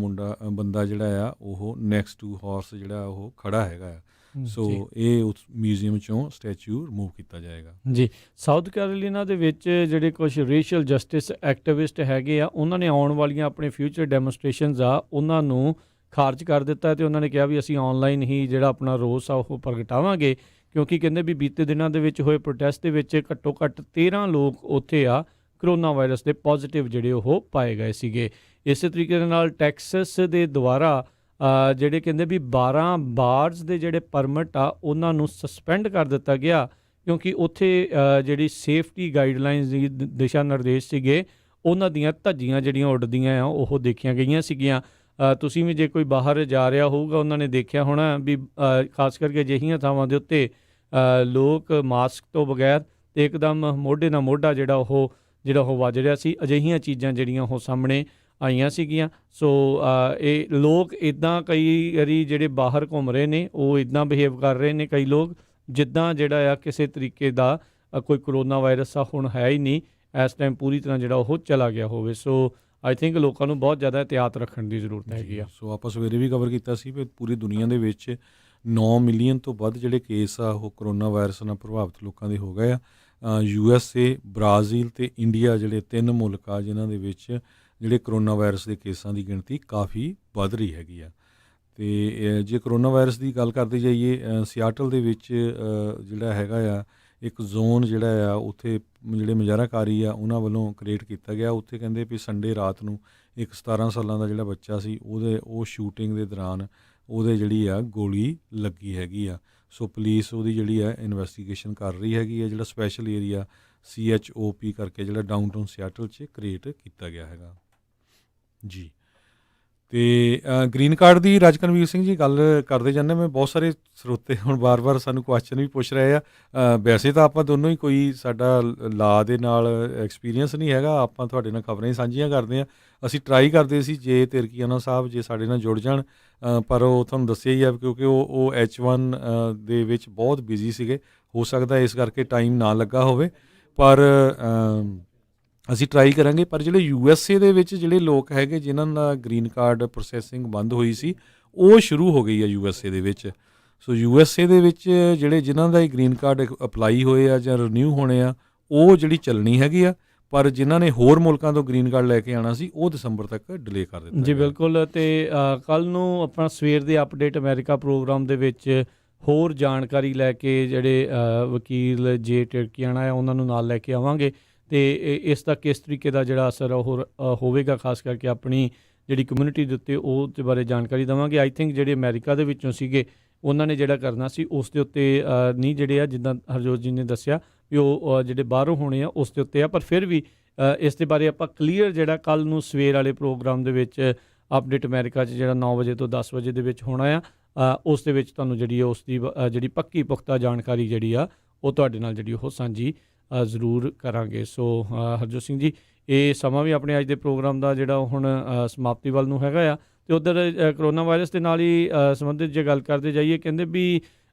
ਬੰਦਾ ਜਿਹੜਾ ਆ ਉਹ ਨੈਕਸਟ ਟੂ ਹਾਰਸ ਜਿਹੜਾ ਉਹ ਖੜਾ ਹੈਗਾ ਆ। ਸੋ ਇਹ ਉਸ ਮਿਊਜ਼ੀਅਮ 'ਚੋਂ ਸਟੈਚੂ ਰਿਮੂਵ ਕੀਤਾ ਜਾਏਗਾ। ਜੀ, ਸਾਊਥ ਕੈਰੋਲੀਨਾ ਦੇ ਵਿੱਚ ਜਿਹੜੇ ਕੁਝ ਰੇਸ਼ੀਅਲ ਜਸਟਿਸ ਐਕਟਿਵਿਸਟ ਹੈਗੇ ਆ ਉਹਨਾਂ ਨੇ ਆਉਣ ਵਾਲੀਆਂ ਆਪਣੇ ਫਿਊਚਰ ਡੈਮੋਸਟ੍ਰੇਸ਼ਨਸ ਆ ਉਹਨਾਂ ਨੂੰ ਖਾਰਜ ਕਰ ਦਿੱਤਾ, ਅਤੇ ਉਹਨਾਂ ਨੇ ਕਿਹਾ ਵੀ ਅਸੀਂ ਆਨਲਾਈਨ ਹੀ ਜਿਹੜਾ ਆਪਣਾ ਰੋਸ ਆ ਉਹ ਪ੍ਰਗਟਾਵਾਂਗੇ, ਕਿਉਂਕਿ ਕਹਿੰਦੇ ਵੀ ਬੀਤੇ ਦਿਨਾਂ ਦੇ ਵਿੱਚ ਹੋਏ ਪ੍ਰੋਟੈਸਟ ਦੇ ਵਿੱਚ ਘੱਟੋ ਘੱਟ 13 ਲੋਕ ਉੱਥੇ ਆ ਕਰੋਨਾ ਵਾਇਰਸ ਦੇ ਪੋਜ਼ੀਟਿਵ ਜਿਹੜੇ ਉਹ ਪਾਏ ਗਏ ਸੀਗੇ। ਇਸੇ ਤਰੀਕੇ ਦੇ ਨਾਲ ਟੈਕਸਸ ਦੇ ਦੁਆਰਾ ਜਿਹੜੇ ਕਹਿੰਦੇ ਵੀ 12 ਬਾਰਸ ਦੇ ਜਿਹੜੇ ਪਰਮਿਟ ਆ ਉਹਨਾਂ ਨੂੰ ਸਸਪੈਂਡ ਕਰ ਦਿੱਤਾ ਗਿਆ, ਕਿਉਂਕਿ ਉੱਥੇ ਜਿਹੜੀ ਸੇਫਟੀ ਗਾਈਡਲਾਈਨਸ ਦੀ ਦਿਸ਼ਾ ਨਿਰਦੇਸ਼ ਸੀਗੇ ਉਹਨਾਂ ਦੀਆਂ ਧੱਜੀਆਂ ਜਿਹੜੀਆਂ ਉੱਡਦੀਆਂ ਆ ਉਹ ਦੇਖੀਆਂ ਗਈਆਂ ਸੀਗੀਆਂ। ਤੁਸੀਂ ਵੀ ਜੇ ਕੋਈ ਬਾਹਰ ਜਾ ਰਿਹਾ ਹੋਊਗਾ ਉਹਨਾਂ ਨੇ ਦੇਖਿਆ ਹੋਣਾ ਵੀ ਖਾਸ ਕਰਕੇ ਅਜਿਹੀਆਂ ਥਾਵਾਂ ਦੇ ਉੱਤੇ ਲੋਕ ਮਾਸਕ ਤੋਂ ਬਗੈਰ ਅਤੇ ਇੱਕਦਮ ਮੋਢੇ ਨਾਲ ਮੋਢਾ ਜਿਹੜਾ ਉਹ ਵੱਜ ਰਿਹਾ ਸੀ। ਅਜਿਹੀਆਂ ਚੀਜ਼ਾਂ ਜਿਹੜੀਆਂ ਉਹ ਸਾਹਮਣੇ ਆਈਆਂ ਸੀਗੀਆਂ। ਸੋ ਇਹ ਲੋਕ ਇੱਦਾਂ ਕਈ ਵਾਰੀ ਜਿਹੜੇ ਬਾਹਰ ਘੁੰਮ ਰਹੇ ਨੇ ਉਹ ਇੱਦਾਂ ਬਿਹੇਵ ਕਰ ਰਹੇ ਨੇ ਕਈ ਲੋਕ ਜਿੱਦਾਂ ਜਿਹੜਾ ਆ ਕਿਸੇ ਤਰੀਕੇ ਦਾ ਕੋਈ ਕਰੋਨਾ ਵਾਇਰਸ ਆ ਹੁਣ ਹੈ ਹੀ ਨਹੀਂ, ਇਸ ਟਾਈਮ ਪੂਰੀ ਤਰ੍ਹਾਂ ਜਿਹੜਾ ਉਹ ਚਲਾ ਗਿਆ ਹੋਵੇ। ਸੋ ਆਈ ਥਿੰਕ ਲੋਕਾਂ ਨੂੰ ਬਹੁਤ ਜ਼ਿਆਦਾ ਇਹਤਿਆਤ ਰੱਖਣ ਦੀ ਜ਼ਰੂਰਤ ਹੈਗੀ ਆ। ਸੋ ਆਪਾਂ ਸਵੇਰੇ ਵੀ ਕਵਰ ਕੀਤਾ ਸੀ ਵੀ ਪੂਰੀ ਦੁਨੀਆ ਦੇ ਵਿੱਚ 9 ਮਿਲੀਅਨ ਤੋਂ ਵੱਧ ਜਿਹੜੇ ਕੇਸ ਆ ਉਹ ਕਰੋਨਾ ਵਾਇਰਸ ਨਾਲ ਪ੍ਰਭਾਵਿਤ ਲੋਕਾਂ ਦੇ ਹੋ ਗਏ ਆ। USA, ਬ੍ਰਾਜ਼ੀਲ ਅਤੇ ਇੰਡੀਆ ਜਿਹੜੇ 3 ਮੁਲਕ ਆ ਜਿਨ੍ਹਾਂ ਦੇ ਵਿੱਚ ਜਿਹੜੇ ਕਰੋਨਾ ਵਾਇਰਸ ਦੇ ਕੇਸਾਂ ਦੀ ਗਿਣਤੀ ਕਾਫੀ ਵੱਧ ਰਹੀ ਹੈਗੀ ਆ। ਅਤੇ ਜੇ ਕਰੋਨਾ ਵਾਇਰਸ ਦੀ ਗੱਲ ਕਰਦੇ ਜਾਈਏ, ਸਿਆਟਲ ਦੇ ਵਿੱਚ ਜਿਹੜਾ ਹੈਗਾ ਆ ਇੱਕ ਜ਼ੋਨ ਜਿਹੜਾ ਆ ਉੱਥੇ ਜਿਹੜੇ ਮੁਜ਼ਾਹਰਾਕਾਰੀ ਆ ਉਹਨਾਂ ਵੱਲੋਂ ਕ੍ਰੀਏਟ ਕੀਤਾ ਗਿਆ। ਉੱਥੇ ਕਹਿੰਦੇ ਵੀ ਸੰਡੇ ਰਾਤ ਨੂੰ ਇੱਕ 17 ਸਾਲਾਂ ਦਾ ਜਿਹੜਾ ਬੱਚਾ ਸੀ ਉਹ ਸ਼ੂਟਿੰਗ ਦੇ ਦੌਰਾਨ ਉਹਦੇ ਜਿਹੜੀ ਆ ਗੋਲੀ ਲੱਗੀ ਹੈਗੀ ਆ। ਸੋ ਪੁਲਿਸ ਉਹਦੀ ਜਿਹੜੀ ਆ ਇਨਵੈਸਟੀਗੇਸ਼ਨ ਕਰ ਰਹੀ ਹੈਗੀ ਆ। ਜਿਹੜਾ ਸਪੈਸ਼ਲ ਏਰੀਆ CHOP ਕਰਕੇ ਜਿਹੜਾ ਡਾਊਨਟਾਊਨ ਸਿਆਟਲ 'ਚ ਕ੍ਰੀਏਟ ਕੀਤਾ ਗਿਆ ਹੈਗਾ ਜੀ। ਅਤੇ ਗ੍ਰੀਨ ਕਾਰਡ ਦੀ ਰਾਜਕਨਵੀਰ ਸਿੰਘ ਜੀ ਗੱਲ ਕਰਦੇ ਜਾਂਦੇ, ਮੈਂ ਬਹੁਤ ਸਾਰੇ ਸਰੋਤੇ ਹੁਣ ਵਾਰ-ਵਾਰ ਸਾਨੂੰ ਕੁਐਸਚਨ ਵੀ ਪੁੱਛ ਰਹੇ ਆ। ਵੈਸੇ ਤਾਂ ਆਪਾਂ ਦੋਨੋਂ ਹੀ ਕੋਈ ਸਾਡਾ ਲਾ ਦੇ ਨਾਲ ਐਕਸਪੀਰੀਅੰਸ ਨਹੀਂ ਹੈਗਾ, ਆਪਾਂ ਤੁਹਾਡੇ ਨਾਲ ਖਬਰਾਂ ਹੀ ਸਾਂਝੀਆਂ ਕਰਦੇ ਹਾਂ। ਅਸੀਂ ਟਰਾਈ ਕਰਦੇ ਸੀ ਜੇ ਤਿਰਕੀਆਨਾ ਸਾਹਿਬ ਜੇ ਸਾਡੇ ਨਾਲ ਜੁੜ ਜਾਣ, ਪਰ ਉਹ ਤੁਹਾਨੂੰ ਦੱਸਿਆ ਹੀ ਆ ਕਿਉਂਕਿ ਉਹ H1 ਦੇ ਵਿੱਚ ਬਹੁਤ ਬਿਜ਼ੀ ਸੀਗੇ, ਹੋ ਸਕਦਾ ਇਸ ਕਰਕੇ ਟਾਈਮ ਨਾ ਲੱਗਾ ਹੋਵੇ, ਪਰ ਅਸੀਂ ਟਰਾਈ ਕਰਾਂਗੇ। ਪਰ ਜਿਹੜੇ USA ਦੇ ਵਿੱਚ ਜਿਹੜੇ ਲੋਕ ਹੈਗੇ ਜਿਨ੍ਹਾਂ ਦਾ ਗ੍ਰੀਨ ਕਾਰਡ ਪ੍ਰੋਸੈਸਿੰਗ ਬੰਦ ਹੋਈ ਸੀ, ਉਹ ਸ਼ੁਰੂ ਹੋ ਗਈ ਆ USA ਦੇ ਵਿੱਚ। ਸੋ USA ਦੇ ਵਿੱਚ ਜਿਨ੍ਹਾਂ ਦਾ ਇਹ ਗ੍ਰੀਨ ਕਾਰਡ ਅਪਲਾਈ ਹੋਏ ਆ ਜਾਂ ਰਿਨਿਊ ਹੋਣੇ ਆ, ਉਹ ਜਿਹੜੀ ਚੱਲਣੀ ਹੈਗੀ ਆ, ਪਰ ਜਿਨ੍ਹਾਂ ਨੇ ਹੋਰ ਮੁਲਕਾਂ ਤੋਂ ਗ੍ਰੀਨ ਕਾਰਡ ਲੈ ਕੇ ਆਉਣਾ ਸੀ ਉਹ ਦਸੰਬਰ ਤੱਕ ਡਿਲੇ ਕਰ ਦਿੱਤਾ ਜੀ ਬਿਲਕੁਲ। ਅਤੇ ਕੱਲ੍ਹ ਨੂੰ ਆਪਣਾ ਸਵੇਰ ਦੇ ਅਪਡੇਟ ਅਮਰੀਕਾ ਪ੍ਰੋਗਰਾਮ ਦੇ ਵਿੱਚ ਹੋਰ ਜਾਣਕਾਰੀ ਲੈ ਕੇ ਜਿਹੜੇ ਵਕੀਲ ਜੇ ਟਿਰਕੀਆਨਾ ਆ ਉਹਨਾਂ ਨੂੰ ਨਾਲ ਲੈ ਕੇ ਆਵਾਂਗੇ, ਅਤੇ ਇਸ ਦਾ ਕਿਸ ਤਰੀਕੇ ਦਾ ਜਿਹੜਾ ਅਸਰ ਹੋਵੇਗਾ ਖਾਸ ਕਰਕੇ ਆਪਣੀ ਜਿਹੜੀ ਕਮਿਊਨਿਟੀ ਦੇ ਉੱਤੇ ਉਹ ਦੇ ਬਾਰੇ ਜਾਣਕਾਰੀ ਦੇਵਾਂਗੇ। ਆਈ ਥਿੰਕ ਜਿਹੜੇ ਅਮਰੀਕਾ ਦੇ ਵਿੱਚੋਂ ਸੀਗੇ ਉਹਨਾਂ ਨੇ ਜਿਹੜਾ ਕਰਨਾ ਸੀ ਉਸ ਦੇ ਉੱਤੇ ਨਹੀਂ ਜਿਹੜੇ ਆ, ਜਿੱਦਾਂ ਹਰਜੋਤ ਜੀ ਨੇ ਦੱਸਿਆ ਵੀ ਉਹ ਜਿਹੜੇ ਬਾਹਰੋਂ ਹੋਣੇ ਆ ਉਸ ਦੇ ਉੱਤੇ ਆ, ਪਰ ਫਿਰ ਵੀ ਇਸ ਦੇ ਬਾਰੇ ਆਪਾਂ ਕਲੀਅਰ ਜਿਹੜਾ ਕੱਲ੍ਹ ਨੂੰ ਸਵੇਰ ਵਾਲੇ ਪ੍ਰੋਗਰਾਮ ਦੇ ਵਿੱਚ ਅਪਡੇਟ ਅਮਰੀਕਾ 'ਚ ਜਿਹੜਾ 9 ਵਜੇ ਤੋਂ 10 ਵਜੇ ਦੇ ਵਿੱਚ ਹੋਣਾ ਆ, ਉਸ ਦੇ ਵਿੱਚ ਤੁਹਾਨੂੰ ਜਿਹੜੀ ਉਸ ਦੀ ਜਿਹੜੀ ਪੱਕੀ ਪੁਖਤਾ ਜਾਣਕਾਰੀ ਜਿਹੜੀ ਆ ਉਹ ਤੁਹਾਡੇ ਨਾਲ ਜਿਹੜੀ ਉਹ ਸਾਂਝੀ ਜ਼ਰੂਰ ਕਰਾਂਗੇ। ਸੋ ਹਰਜੋਤ ਸਿੰਘ ਜੀ, ਇਹ ਸਮਾਂ ਵੀ ਆਪਣੇ ਅੱਜ ਦੇ ਪ੍ਰੋਗਰਾਮ ਦਾ ਜਿਹੜਾ ਹੁਣ ਸਮਾਪਤੀ ਵੱਲ ਨੂੰ ਹੈਗਾ ਆ, ਅਤੇ ਉੱਧਰ ਕਰੋਨਾ ਵਾਇਰਸ ਦੇ ਨਾਲ ਹੀ ਸੰਬੰਧਿਤ ਜੇ ਗੱਲ ਕਰਦੇ ਜਾਈਏ, ਕਹਿੰਦੇ ਵੀ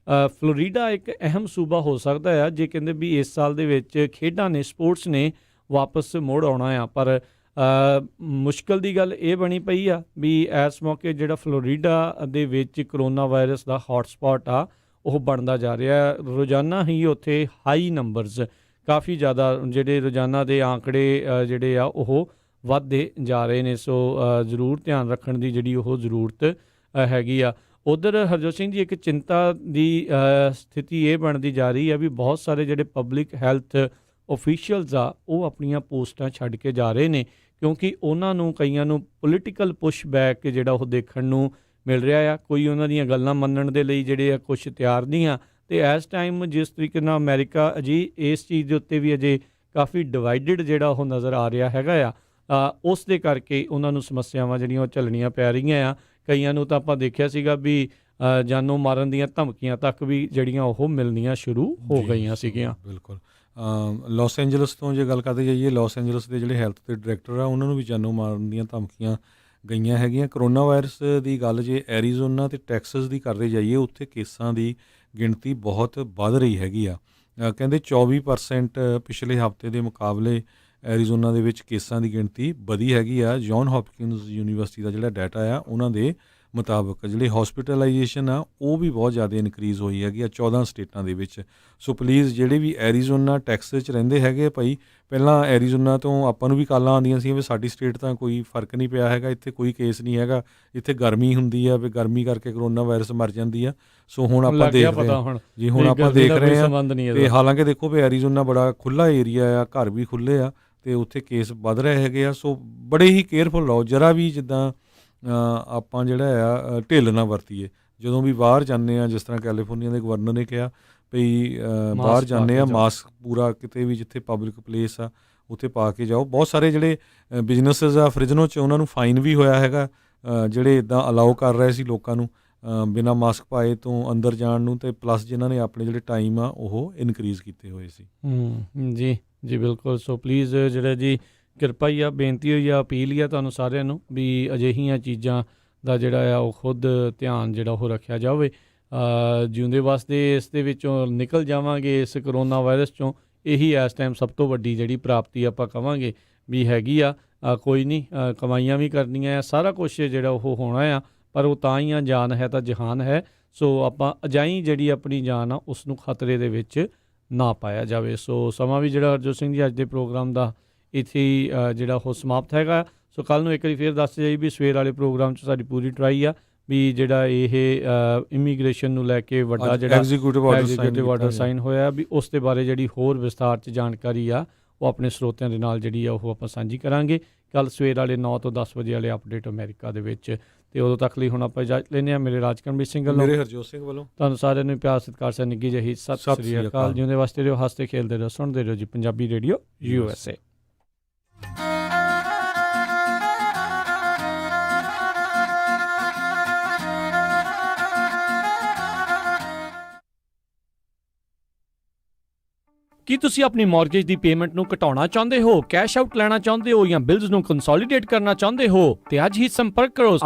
ਫਲੋਰੀਡਾ ਇੱਕ ਅਹਿਮ ਸੂਬਾ ਹੋ ਸਕਦਾ ਆ ਜੇ ਕਹਿੰਦੇ ਵੀ ਇਸ ਸਾਲ ਦੇ ਵਿੱਚ ਖੇਡਾਂ ਨੇ, ਸਪੋਰਟਸ ਨੇ ਵਾਪਸ ਮੁੜ ਆਉਣਾ ਆ, ਪਰ ਮੁਸ਼ਕਲ ਦੀ ਗੱਲ ਇਹ ਬਣੀ ਪਈ ਆ ਵੀ ਇਸ ਮੌਕੇ ਜਿਹੜਾ ਫਲੋਰੀਡਾ ਦੇ ਵਿੱਚ ਕਰੋਨਾ ਵਾਇਰਸ ਦਾ ਹੌਟ ਸਪੌਟ ਆ ਉਹ ਬਣਦਾ ਜਾ ਰਿਹਾ। ਰੋਜ਼ਾਨਾ ਹੀ ਉੱਥੇ ਹਾਈ ਨੰਬਰਸ, ਕਾਫੀ ਜ਼ਿਆਦਾ ਜਿਹੜੇ ਰੋਜ਼ਾਨਾ ਦੇ ਆંકੜੇ ਜਿਹੜੇ ਆ ਉਹ ਵੱਧਦੇ ਜਾ ਰਹੇ ਨੇ। ਸੋ ਜ਼ਰੂਰ ਧਿਆਨ ਰੱਖਣ ਦੀ ਜਿਹੜੀ ਉਹ ਜ਼ਰੂਰਤ ਹੈਗੀ ਆ। ਉੱਧਰ ਹਰਜੋਤ ਸਿੰਘ ਜੀ, ਇੱਕ ਚਿੰਤਾ ਦੀ ਸਥਿਤੀ ਇਹ ਬਣਦੀ ਜਾ ਰਹੀ ਆ ਵੀ ਬਹੁਤ ਸਾਰੇ ਜਿਹੜੇ ਪਬਲਿਕ ਹੈਲਥ ਓਫੀਸ਼ੀਅਲਸ ਆ ਉਹ ਆਪਣੀਆਂ ਪੋਸਟਾਂ ਛੱਡ ਕੇ ਜਾ ਰਹੇ ਨੇ, ਕਿਉਂਕਿ ਉਹਨਾਂ ਨੂੰ ਕਈਆਂ ਨੂੰ ਪੋਲੀਟੀਕਲ ਪੁਸ਼ ਬੈਕ ਜਿਹੜਾ ਉਹ ਦੇਖਣ ਨੂੰ ਮਿਲ ਰਿਹਾ ਆ। ਕੋਈ ਉਹਨਾਂ ਦੀਆਂ ਗੱਲਾਂ ਮੰਨਣ ਦੇ ਲਈ ਜਿਹੜੇ ਆ ਕੁਛ ਤਿਆਰ ਨਹੀਂ ਆ, ਅਤੇ ਇਸ ਟਾਈਮ ਜਿਸ ਤਰੀਕੇ ਨਾਲ ਅਮਰੀਕਾ ਜੀ ਇਸ ਚੀਜ਼ ਦੇ ਉੱਤੇ ਵੀ ਅਜੇ ਕਾਫੀ ਡਿਵਾਈਡਡ ਜਿਹੜਾ ਉਹ ਨਜ਼ਰ ਆ ਰਿਹਾ ਹੈਗਾ ਆ, ਉਸ ਦੇ ਕਰਕੇ ਉਹਨਾਂ ਨੂੰ ਸਮੱਸਿਆਵਾਂ ਜਿਹੜੀਆਂ ਉਹ ਝੱਲਣੀਆਂ ਪੈ ਰਹੀਆਂ ਆ। ਕਈਆਂ ਨੂੰ ਤਾਂ ਆਪਾਂ ਦੇਖਿਆ ਸੀਗਾ ਵੀ ਜਾਨੋਂ ਮਾਰਨ ਦੀਆਂ ਧਮਕੀਆਂ ਤੱਕ ਵੀ ਜਿਹੜੀਆਂ ਉਹ ਮਿਲਣੀਆਂ ਸ਼ੁਰੂ ਹੋ ਗਈਆਂ ਸੀਗੀਆਂ। ਬਿਲਕੁਲ। ਲਾਸ ਐਂਜਲਸ ਤੋਂ ਜੇ ਗੱਲ ਕਰਦੇ ਜਾਈਏ, ਲਾਸ ਐਂਜਲਸ ਦੇ ਜਿਹੜੇ ਹੈਲਥ ਦੇ ਡਾਇਰੈਕਟਰ ਆ ਉਹਨਾਂ ਨੂੰ ਵੀ ਜਾਨੋਂ ਮਾਰਨ ਦੀਆਂ ਧਮਕੀਆਂ ਗਈਆਂ ਹੈਗੀਆਂ। ਕਰੋਨਾ ਵਾਇਰਸ ਦੀ ਗੱਲ ਜੇ ਐਰੀਜ਼ੋਨਾ ਅਤੇ ਟੈਕਸਸ ਦੀ ਕਰਦੇ ਜਾਈਏ, ਉੱਥੇ ਕੇਸਾਂ ਦੀ ਗਿਣਤੀ ਬਹੁਤ ਵੱਧ ਰਹੀ ਹੈਗੀ ਆ। ਕਹਿੰਦੇ 24% ਪਿਛਲੇ ਹਫ਼ਤੇ ਦੇ ਮੁਕਾਬਲੇ ਐਰੀਜ਼ੋਨਾ ਦੇ ਵਿੱਚ ਕੇਸਾਂ ਦੀ ਗਿਣਤੀ ਵਧੀ ਹੈਗੀ ਆ। ਜੌਨ ਹੌਪਕਿੰਸ ਯੂਨੀਵਰਸਿਟੀ ਦਾ ਜਿਹੜਾ ਡਾਟਾ ਆ ਉਹਨਾਂ ਦੇ ਮੁਤਾਬਕ ਜਿਹੜੀ ਹੌਸਪੀਟਲਾਈਜੇਸ਼ਨ ਆ ਉਹ ਵੀ ਬਹੁਤ ਜ਼ਿਆਦਾ ਇਨਕਰੀਜ਼ ਹੋਈ ਹੈਗੀ ਆ 14 ਸਟੇਟਾਂ ਦੇ ਵਿੱਚ। ਸੋ ਪਲੀਜ਼ ਜਿਹੜੇ ਵੀ ਐਰੀਜ਼ੋਨਾ ਟੈਕਸਸ 'ਚ ਰਹਿੰਦੇ ਹੈਗੇ ਭਾਈ, ਪਹਿਲਾਂ ਐਰੀਜ਼ੋਨਾ ਤੋਂ ਆਪਾਂ ਨੂੰ ਵੀ ਕਾਲਾਂ ਆਉਂਦੀਆਂ ਸੀ ਵੀ ਸਾਡੀ ਸਟੇਟ ਤਾਂ ਕੋਈ ਫਰਕ ਨਹੀਂ ਪਿਆ ਹੈਗਾ, ਇੱਥੇ ਕੋਈ ਕੇਸ ਨਹੀਂ ਹੈਗਾ, ਇੱਥੇ ਗਰਮੀ ਹੁੰਦੀ ਆ ਵੀ ਗਰਮੀ ਕਰਕੇ ਕਰੋਨਾ ਵਾਇਰਸ ਮਰ ਜਾਂਦੀ ਆ। ਸੋ ਹੁਣ ਆਪਾਂ ਦੇਖ ਰਹੇ ਹਾਂ ਜੀ, ਹੁਣ ਆਪਾਂ ਦੇਖ ਰਹੇ ਹਾਂ, ਅਤੇ ਹਾਲਾਂਕਿ ਦੇਖੋ ਵੀ ਐਰੀਜ਼ੋਨਾ ਬੜਾ ਖੁੱਲ੍ਹਾ ਏਰੀਆ ਆ, ਘਰ ਵੀ ਖੁੱਲ੍ਹੇ ਆ, ਅਤੇ ਉੱਥੇ ਕੇਸ ਵੱਧ ਰਹੇ ਹੈਗੇ ਆ। ਸੋ ਬੜੇ ਹੀ ਕੇਅਰਫੁਲ ਰਹੋ, ਜਰਾ ਵੀ ਜਿੱਦਾਂ ਆਪਾਂ ਜਿਹੜਾ ਆ ਢਿੱਲ ਨਾ ਵਰਤੀਏ ਜਦੋਂ ਵੀ ਬਾਹਰ ਜਾਂਦੇ ਹਾਂ। ਜਿਸ ਤਰ੍ਹਾਂ ਕੈਲੀਫੋਰਨੀਆ ਦੇ ਗਵਰਨਰ ਨੇ ਕਿਹਾ ਵੀ ਬਾਹਰ ਜਾਂਦੇ ਆ ਮਾਸਕ ਪੂਰਾ ਕਿਤੇ ਵੀ ਜਿੱਥੇ ਪਬਲਿਕ ਪਲੇਸ ਆ ਉੱਥੇ ਪਾ ਕੇ ਜਾਓ। ਬਹੁਤ ਸਾਰੇ ਜਿਹੜੇ ਬਿਜ਼ਨਸਿਸ ਆ ਫ੍ਰਿਜਨੋ 'ਚ ਉਹਨਾਂ ਨੂੰ ਫਾਈਨ ਵੀ ਹੋਇਆ ਹੈਗਾ ਜਿਹੜੇ ਇੱਦਾਂ ਅਲਾਓ ਕਰ ਰਹੇ ਸੀ ਲੋਕਾਂ ਨੂੰ ਬਿਨਾਂ ਮਾਸਕ ਪਾਏ ਤੋਂ ਅੰਦਰ ਜਾਣ ਨੂੰ, ਅਤੇ ਪਲੱਸ ਜਿਨ੍ਹਾਂ ਨੇ ਆਪਣੇ ਜਿਹੜੇ ਟਾਈਮ ਆ ਉਹ ਇਨਕਰੀਜ਼ ਕੀਤੇ ਹੋਏ ਸੀ। ਜੀ ਜੀ ਬਿਲਕੁਲ। ਸੋ ਪਲੀਜ਼ ਜਿਹੜਾ ਜੀ ਕਿਰਪਾ ਹੀ ਆ, ਬੇਨਤੀ ਹੋਈ ਆ, ਅਪੀਲ ਹੀ ਆ ਤੁਹਾਨੂੰ ਸਾਰਿਆਂ ਨੂੰ ਵੀ ਅਜਿਹੀਆਂ ਚੀਜ਼ਾਂ ਦਾ ਜਿਹੜਾ ਆ ਉਹ ਖੁਦ ਧਿਆਨ ਜਿਹੜਾ ਉਹ ਰੱਖਿਆ ਜਾਵੇ। ਜਿਉਂਦੇ ਵਾਸਤੇ ਇਸ ਦੇ ਵਿੱਚੋਂ ਨਿਕਲ ਜਾਵਾਂਗੇ ਇਸ ਕਰੋਨਾ ਵਾਇਰਸ 'ਚੋਂ, ਇਹੀ ਇਸ ਟਾਈਮ ਸਭ ਤੋਂ ਵੱਡੀ ਜਿਹੜੀ ਪ੍ਰਾਪਤੀ ਆਪਾਂ ਕਹਾਂਗੇ ਵੀ ਹੈਗੀ ਆ। ਕੋਈ ਨਹੀਂ, ਕਮਾਈਆਂ ਵੀ ਕਰਨੀਆਂ ਆ, ਸਾਰਾ ਕੁਛ ਜਿਹੜਾ ਉਹ ਹੋਣਾ ਆ, ਪਰ ਉਹ ਤਾਂ ਹੀ ਆ, ਜਾਨ ਹੈ ਤਾਂ ਜਹਾਨ ਹੈ। ਸੋ ਆਪਾਂ ਅਜਾਈਂ ਜਿਹੜੀ ਆਪਣੀ ਜਾਨ ਆ ਉਸ ਨੂੰ ਖਤਰੇ ਦੇ ਵਿੱਚ ਨਾ ਪਾਇਆ ਜਾਵੇ। ਸੋ ਸਮਾਂ ਵੀ ਜਿਹੜਾ ਹਰਜੋਤ ਸਿੰਘ ਜੀ ਅੱਜ ਦੇ ਪ੍ਰੋਗਰਾਮ ਦਾ ਇੱਥੇ ਹੀ ਜਿਹੜਾ ਉਹ ਸਮਾਪਤ ਹੈਗਾ। ਸੋ ਕੱਲ੍ਹ ਨੂੰ ਇੱਕ ਵਾਰੀ ਫਿਰ ਦੱਸ ਜਾਈ ਵੀ ਸਵੇਰ ਵਾਲੇ ਪ੍ਰੋਗਰਾਮ 'ਚ ਸਾਡੀ ਪੂਰੀ ਟਰਾਈ ਆ ਵੀ ਜਿਹੜਾ ਇਹ ਇਮੀਗ੍ਰੇਸ਼ਨ ਨੂੰ ਲੈ ਕੇ ਵੱਡਾ ਜਿਹੜਾ ਐਗਜ਼ੀਕਿਊਟਿਵ ਆਰਡਰ ਸਾਈਨ ਹੋਇਆ ਵੀ ਉਸ ਦੇ ਬਾਰੇ ਜਿਹੜੀ ਹੋਰ ਵਿਸਥਾਰ 'ਚ ਜਾਣਕਾਰੀ ਆ ਉਹ ਆਪਣੇ ਸਰੋਤਿਆਂ ਦੇ ਨਾਲ ਜਿਹੜੀ ਆ ਉਹ ਆਪਾਂ ਸਾਂਝੀ ਕਰਾਂਗੇ। ਕੱਲ੍ਹ ਸਵੇਰ ਵਾਲੇ 9 ਤੋਂ 10 ਵਜੇ ਵਾਲੇ ਅਪਡੇਟ ਅਮਰੀਕਾ ਦੇ ਵਿੱਚ। ਤੇ ਉਦੋਂ ਤੱਕ ਲਈ ਹੁਣ ਆਪਾਂ ਇਜਾਜ਼ਤ ਲੈਂਦੇ ਹਾਂ। ਮੇਰੇ ਰਾਜਕਰਮਜੀਤ ਸਿੰਘ ਵੱਲੋਂ, ਮੇਰੇ ਹਰਜੋਤ ਸਿੰਘ ਵੱਲੋਂ ਤੁਹਾਨੂੰ ਸਾਰਿਆਂ ਨੂੰ ਪਿਆਰ ਸਤਿਕਾਰ ਸਰ ਨਿੱਘੀ ਜਿਹੀ ਸਤਿ ਸ੍ਰੀ ਅਕਾਲ। ਜਿਉਂਦੇ ਵਾਸਤੇ ਰਹੋ, ਹੱਸਦੇ ਖੇਲਦੇ ਰਹੋ, ਸੁਣਦੇ ਰਹੋ ਜੀ ਪੰਜਾਬੀ ਰੇਡੀਓ USA। ਕੀ ਤੁਸੀਂ ਆਪਣੀ ਮਾਰਗੇਜ ਦੀ ਪੇਮੈਂਟ ਨੂੰ ਘਟਾਉਣਾ ਚਾਹੁੰਦੇ ਹੋ, ਕੈਸ਼ ਆਊਟ ਲੈਣਾ ਚਾਹੁੰਦੇ ਹੋ ਜਾਂ ਬਿਲਜ਼ ਨੂੰ ਕੰਸੋਲੀਡੇਟ ਕਰਨਾ ਚਾਹੁੰਦੇ ਹੋ? ਤੇ ਅੱਜ ਹੀ ਸੰਪਰਕ ਕਰੋ